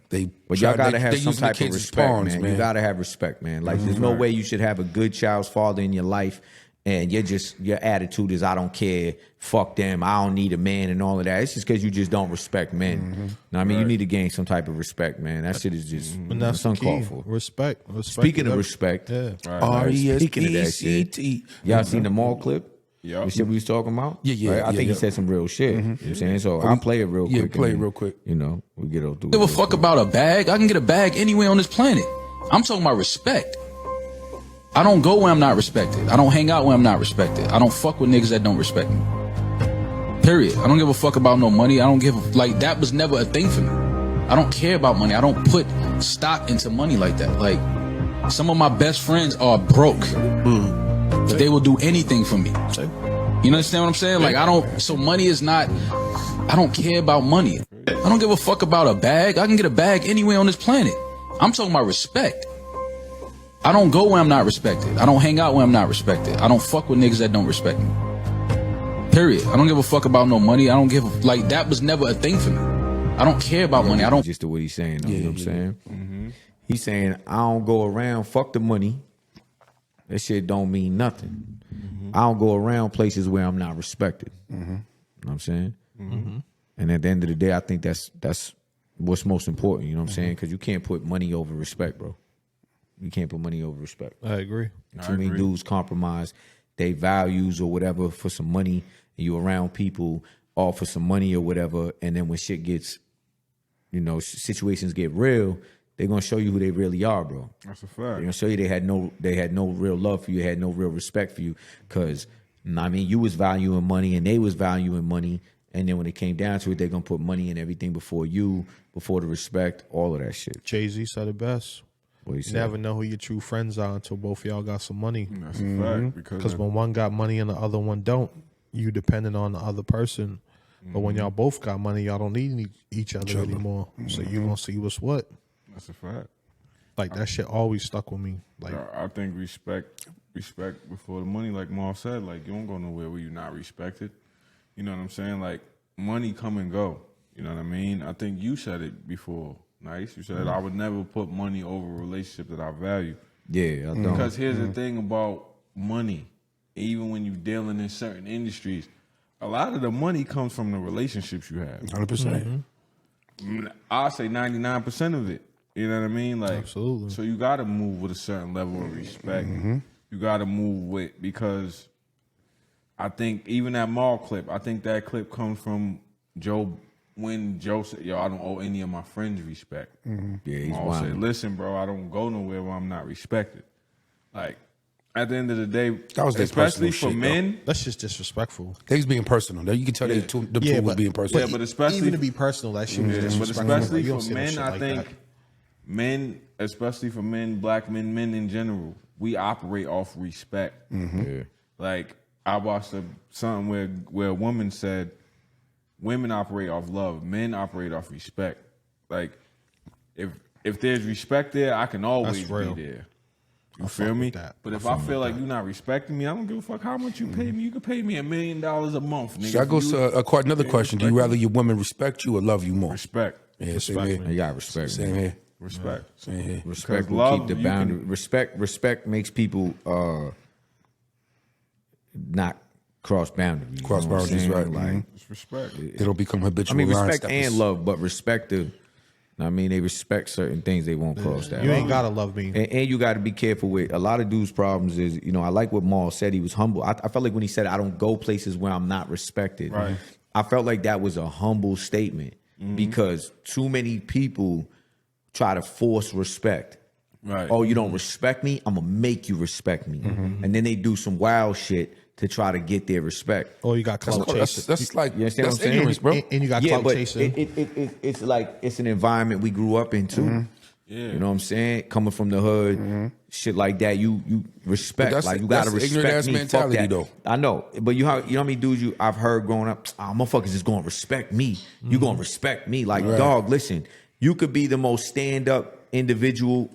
They. but y'all try- gotta they- have they some using the type of kids as respect, pawns, man. You gotta have respect, man. Like, there's no way you should have a good child's father in your life and your attitude is I don't care, fuck them, I don't need a man and all of that. It's just because you just don't respect men. Know what I mean, you need to gain some type of respect, man. That shit is just And that's it's the key. uncalled for. Respect. Speaking of respect, Yeah. speaking of that shit, RESPECT. y'all seen the mall clip? Yep. The shit we was talking about? Yeah, Right? I think he said some real shit. You know what I'm saying? So I'll play it real quick. Yeah, and play it then, real quick. You know, we get through it. Give a real fuck quick. about a bag. I can get a bag anywhere on this planet. I'm talking about respect. I don't go where I'm not respected. I don't hang out where I'm not respected. I don't fuck with niggas that don't respect me. Period. I don't give a fuck about no money. I don't give like that was never a thing for me. I don't care about money. I don't put stock into money like that. Like some of my best friends are broke, but they will do anything for me. You understand what I'm saying? Like I don't. So money is not. I don't care about money. I don't give a fuck about a bag. I can get a bag anywhere on this planet. I'm talking about respect. I don't go where I'm not respected. I don't hang out where I'm not respected. I don't fuck with niggas that don't respect me. Period. I don't give a fuck about no money. I don't give a, like that was never a thing for me. I don't care about money. I don't. Just the what he's saying. You know what I'm saying? He's saying I don't go around. Fuck the money. That shit don't mean nothing. I don't go around places where I'm not respected. You know what I'm saying? And at the end of the day, I think that's what's most important. You know what I'm saying? Because you can't put money over respect, bro. You can't put money over respect. I agree. Too many dudes compromise their values or whatever for some money. And you around people all for some money or whatever. And then when shit gets, you know, situations get real, they're gonna show you who they really are, bro. That's a fact. They're gonna show you they had no real love for you, had no real respect for you. Cause I mean, you was valuing money and they was valuing money. And then when it came down to it, they're gonna put money and everything before you, before the respect, all of that shit. Jay-Z said it best. What he You said. never know who your true friends are until both of y'all got some money. That's a fact. Because when one got money and the other one don't, you dependent on the other person. But when y'all both got money, y'all don't need each other anymore. So you gonna see what's what. that's a fact. Like that shit always stuck with me. Like I think respect before the money, like Marv said, like you don't go nowhere where you're not respected. You know what I'm saying? Like money come and go. You know what I mean? I think you said it before, Nyce. You said I would never put money over a relationship that I value. Yeah, I don't. Because here's the thing about money, even when you're dealing in certain industries, a lot of the money comes from the relationships you have. 100%. I'll say 99% of it. You know what I mean? Like, Absolutely. So you got to move with a certain level of respect. You got to move with, because I think even that mall clip, I think that clip comes from Joe, when Joe said, yo, I don't owe any of my friends respect. Yeah, he's Maul said, wild. listen, bro, I don't go nowhere where I'm not respected. Like, at the end of the day, That was their especially personal for shit, men, that's just disrespectful. They was being personal. You can tell the two was being personal. but especially even to be personal, that shit was but disrespectful. especially You don't for say no men, shit I like think that. men, especially for men, black men, men in general, we operate off respect. Yeah. Like I watched something where a woman said, women operate off love, men operate off respect. Like if there's respect there, I can always That's real. be there. You I feel fuck me? with that. But I if I fuck feel with like that. you're not respecting me, I don't give a fuck how much you pay me. You can pay me $1 million a month. Nigga. So that goes to another question. Do you rather your women respect you or love you more? respect? Yeah, same here. You got respect. Same man. here. Respect. Same here. Respect Because will love, keep the you boundary. can- Respect makes people not cross boundaries. Cross you know what I'm boundaries, saying? right. Like, It's respect. They don't become habitual. I mean, line respect steppers. and love, but respect the. I mean, they respect certain things. They won't cross that. You ain't gotta love me. And you got to be careful with a lot of dudes' problems. Is I like what Maul said. He was humble. I felt like when he said, "I don't go places where I'm not respected." Right. I felt like that was a humble statement because too many people try to force respect. Right. Oh, you don't respect me? I'm gonna make you respect me, and then they do some wild shit to try to get their respect. Oh, you got clout chasing. That's like You understand that's what I'm saying? ignorance, bro. And you got Yeah, clout but chasing. it's like it's an environment we grew up into. Yeah. You know what I'm saying? Coming from the hood, shit like that. You respect, But that's- like you gotta that's respect ignorant-ass me. mentality, Fuck that. though. I know, but you know how many dudes I've heard growing up. Motherfuckers is gonna respect me. You gonna respect me? Like dog, listen. You could be the most stand up individual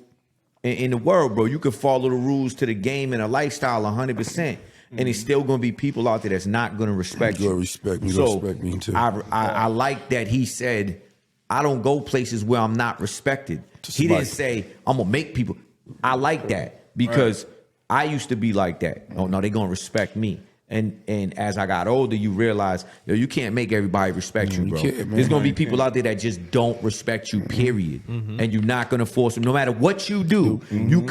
in the world, bro. You could follow the rules to the game and a lifestyle 100%. And it's still gonna be people out there that's not gonna respect you. You'll respect me, So respect me too. I like that he said, I don't go places where I'm not respected. He somebody. didn't say I'm gonna make people. I like that because I used to be like that. Oh no, they gonna respect me. And as I got older, you realize, you can't make everybody respect you, bro. There's gonna be people out there that just don't respect you, period. And you're not gonna force them. No matter what you do, you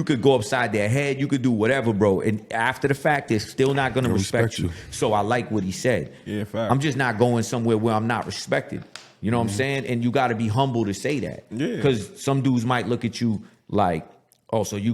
could go upside their head, you could do whatever, bro. And after the fact, they're still not gonna respect you. So I like what he said. Yeah, fact. I'm just not going somewhere where I'm not respected. You know what I'm saying? And you got to be humble to say that. Yeah. Because some dudes might look at you like, oh, so you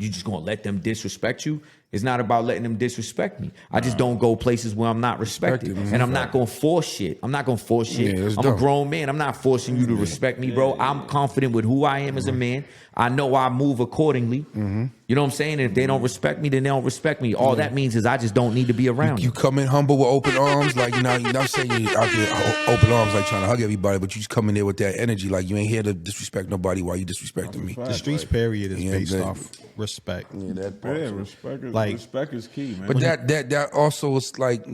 just gonna let them disrespect you? It's not about letting them disrespect me. I just don't go places where I'm not respected. And I'm not gonna force shit. I'm not gonna force shit. Yeah, I'm a grown man. I'm not forcing you to respect me, bro. I'm confident with who I am as a man. I know I move accordingly. You know what I'm saying? And if they don't respect me, then they don't respect me. All that means is I just don't need to be around You come in humble with open arms, like you're not saying you out there open arms like trying to hug everybody, but you just come in there with that energy, like you ain't here to disrespect nobody while you disrespecting me. The streets period is based that- off respect. Yeah, that part. Yeah, respect is key, man. But that also is like,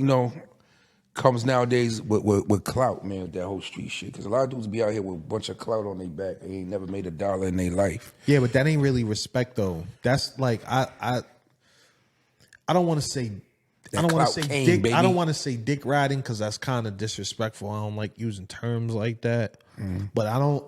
comes nowadays with clout, man, with that whole street shit. Because a lot of dudes be out here with a bunch of clout on their back. They ain't never made $1 in their life. Yeah, but that ain't really respect though. That's like I don't want to say That I don't want clout to say came, dick. baby. I don't want to say dick riding because that's kind of disrespectful. I don't like using terms like that. But I don't.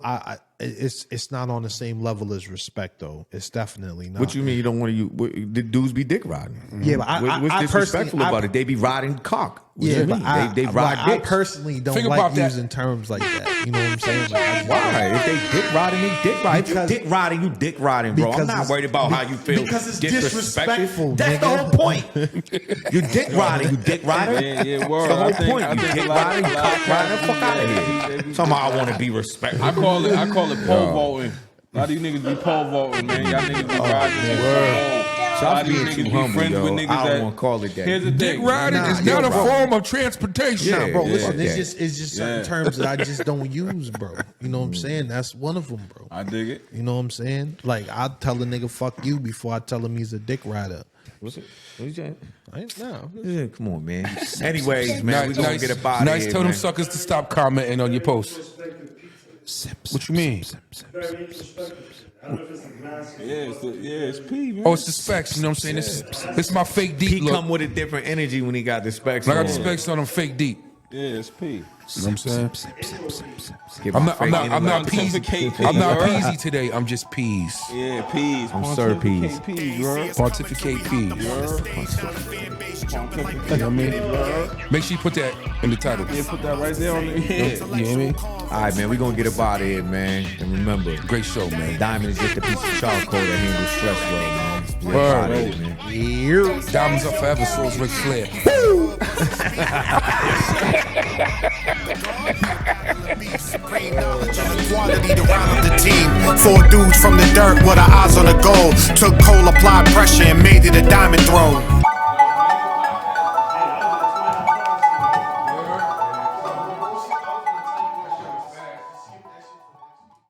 It's not on the same level as respect though. It's definitely not. What you mean you don't want to? The dudes be dick riding. Yeah, but What's I disrespectful personally- about it? They be riding cock. What Yeah, you but mean? They ride I dicks. personally don't Think like about that. using terms like that. You know what I'm saying? Like, I just- Why? If they dick riding, they dick riding. If you Because- dick riding, you dick riding, bro. I'm Because not it's- worried about how you feel. because it's disrespected. disrespectful, That's the nigga. whole point. You dick riding, you dick rider. Yeah, word. That's the whole I think- point. I You think dick a lot- riding, a you lot cock of riding. cats Fuck out of be- here. they be- Somehow I want to be respected. I call it pole vaulting. A lot of you niggas be pole vaulting, man. Y'all niggas be riding. A lot Stop of you being niggas too be humble, friends yo. with niggas I that. don't want to call it that. Here's the Dick thing. riding is not a form of transportation. Nah, bro, Yeah, listen, yeah. it's just certain Yeah. terms that I just don't use, bro. You know what I'm saying? That's one of them, bro. I dig it. You know what I'm saying? Like, I'll tell a nigga fuck you before I tell him he's a dick rider. What's it? What you saying? I ain't, nah. Yeah, come on, man. Anyways, man, we gonna Nice, get up out of nice. here, Tell them man. suckers to stop commenting on your posts. What you mean? Very introspective. I don't know if it's the mask. It's P, man. Oh, it's the specs. You know what I'm saying? This is my fake deep He look. come with a different energy when he got the specs Like I on. got the specs on them fake deep. Yeah, it's P. You know what I'm saying? Get I'm my not fake I'm not energy. peasy. Pontificate I'm not peas, peasy today. I'm just peas. Yeah, peas. I'm Sir Peas. Peas, bro. Pontificate peas. You know what I mean? Make sure you put that in the title. Yeah, put that right there on the You know what I mean? All right, man, we gonna get up out of here, man. And remember, Great show, man. Diamond is just a piece of charcoal that handles stress well, man. We Word. up outta here, man. Diamonds up forever, so is Ric Flair. Quality to round up the team. 4 dudes from the dirt with our eyes on the goal. Took coal, applied pressure, and made it a diamond throne.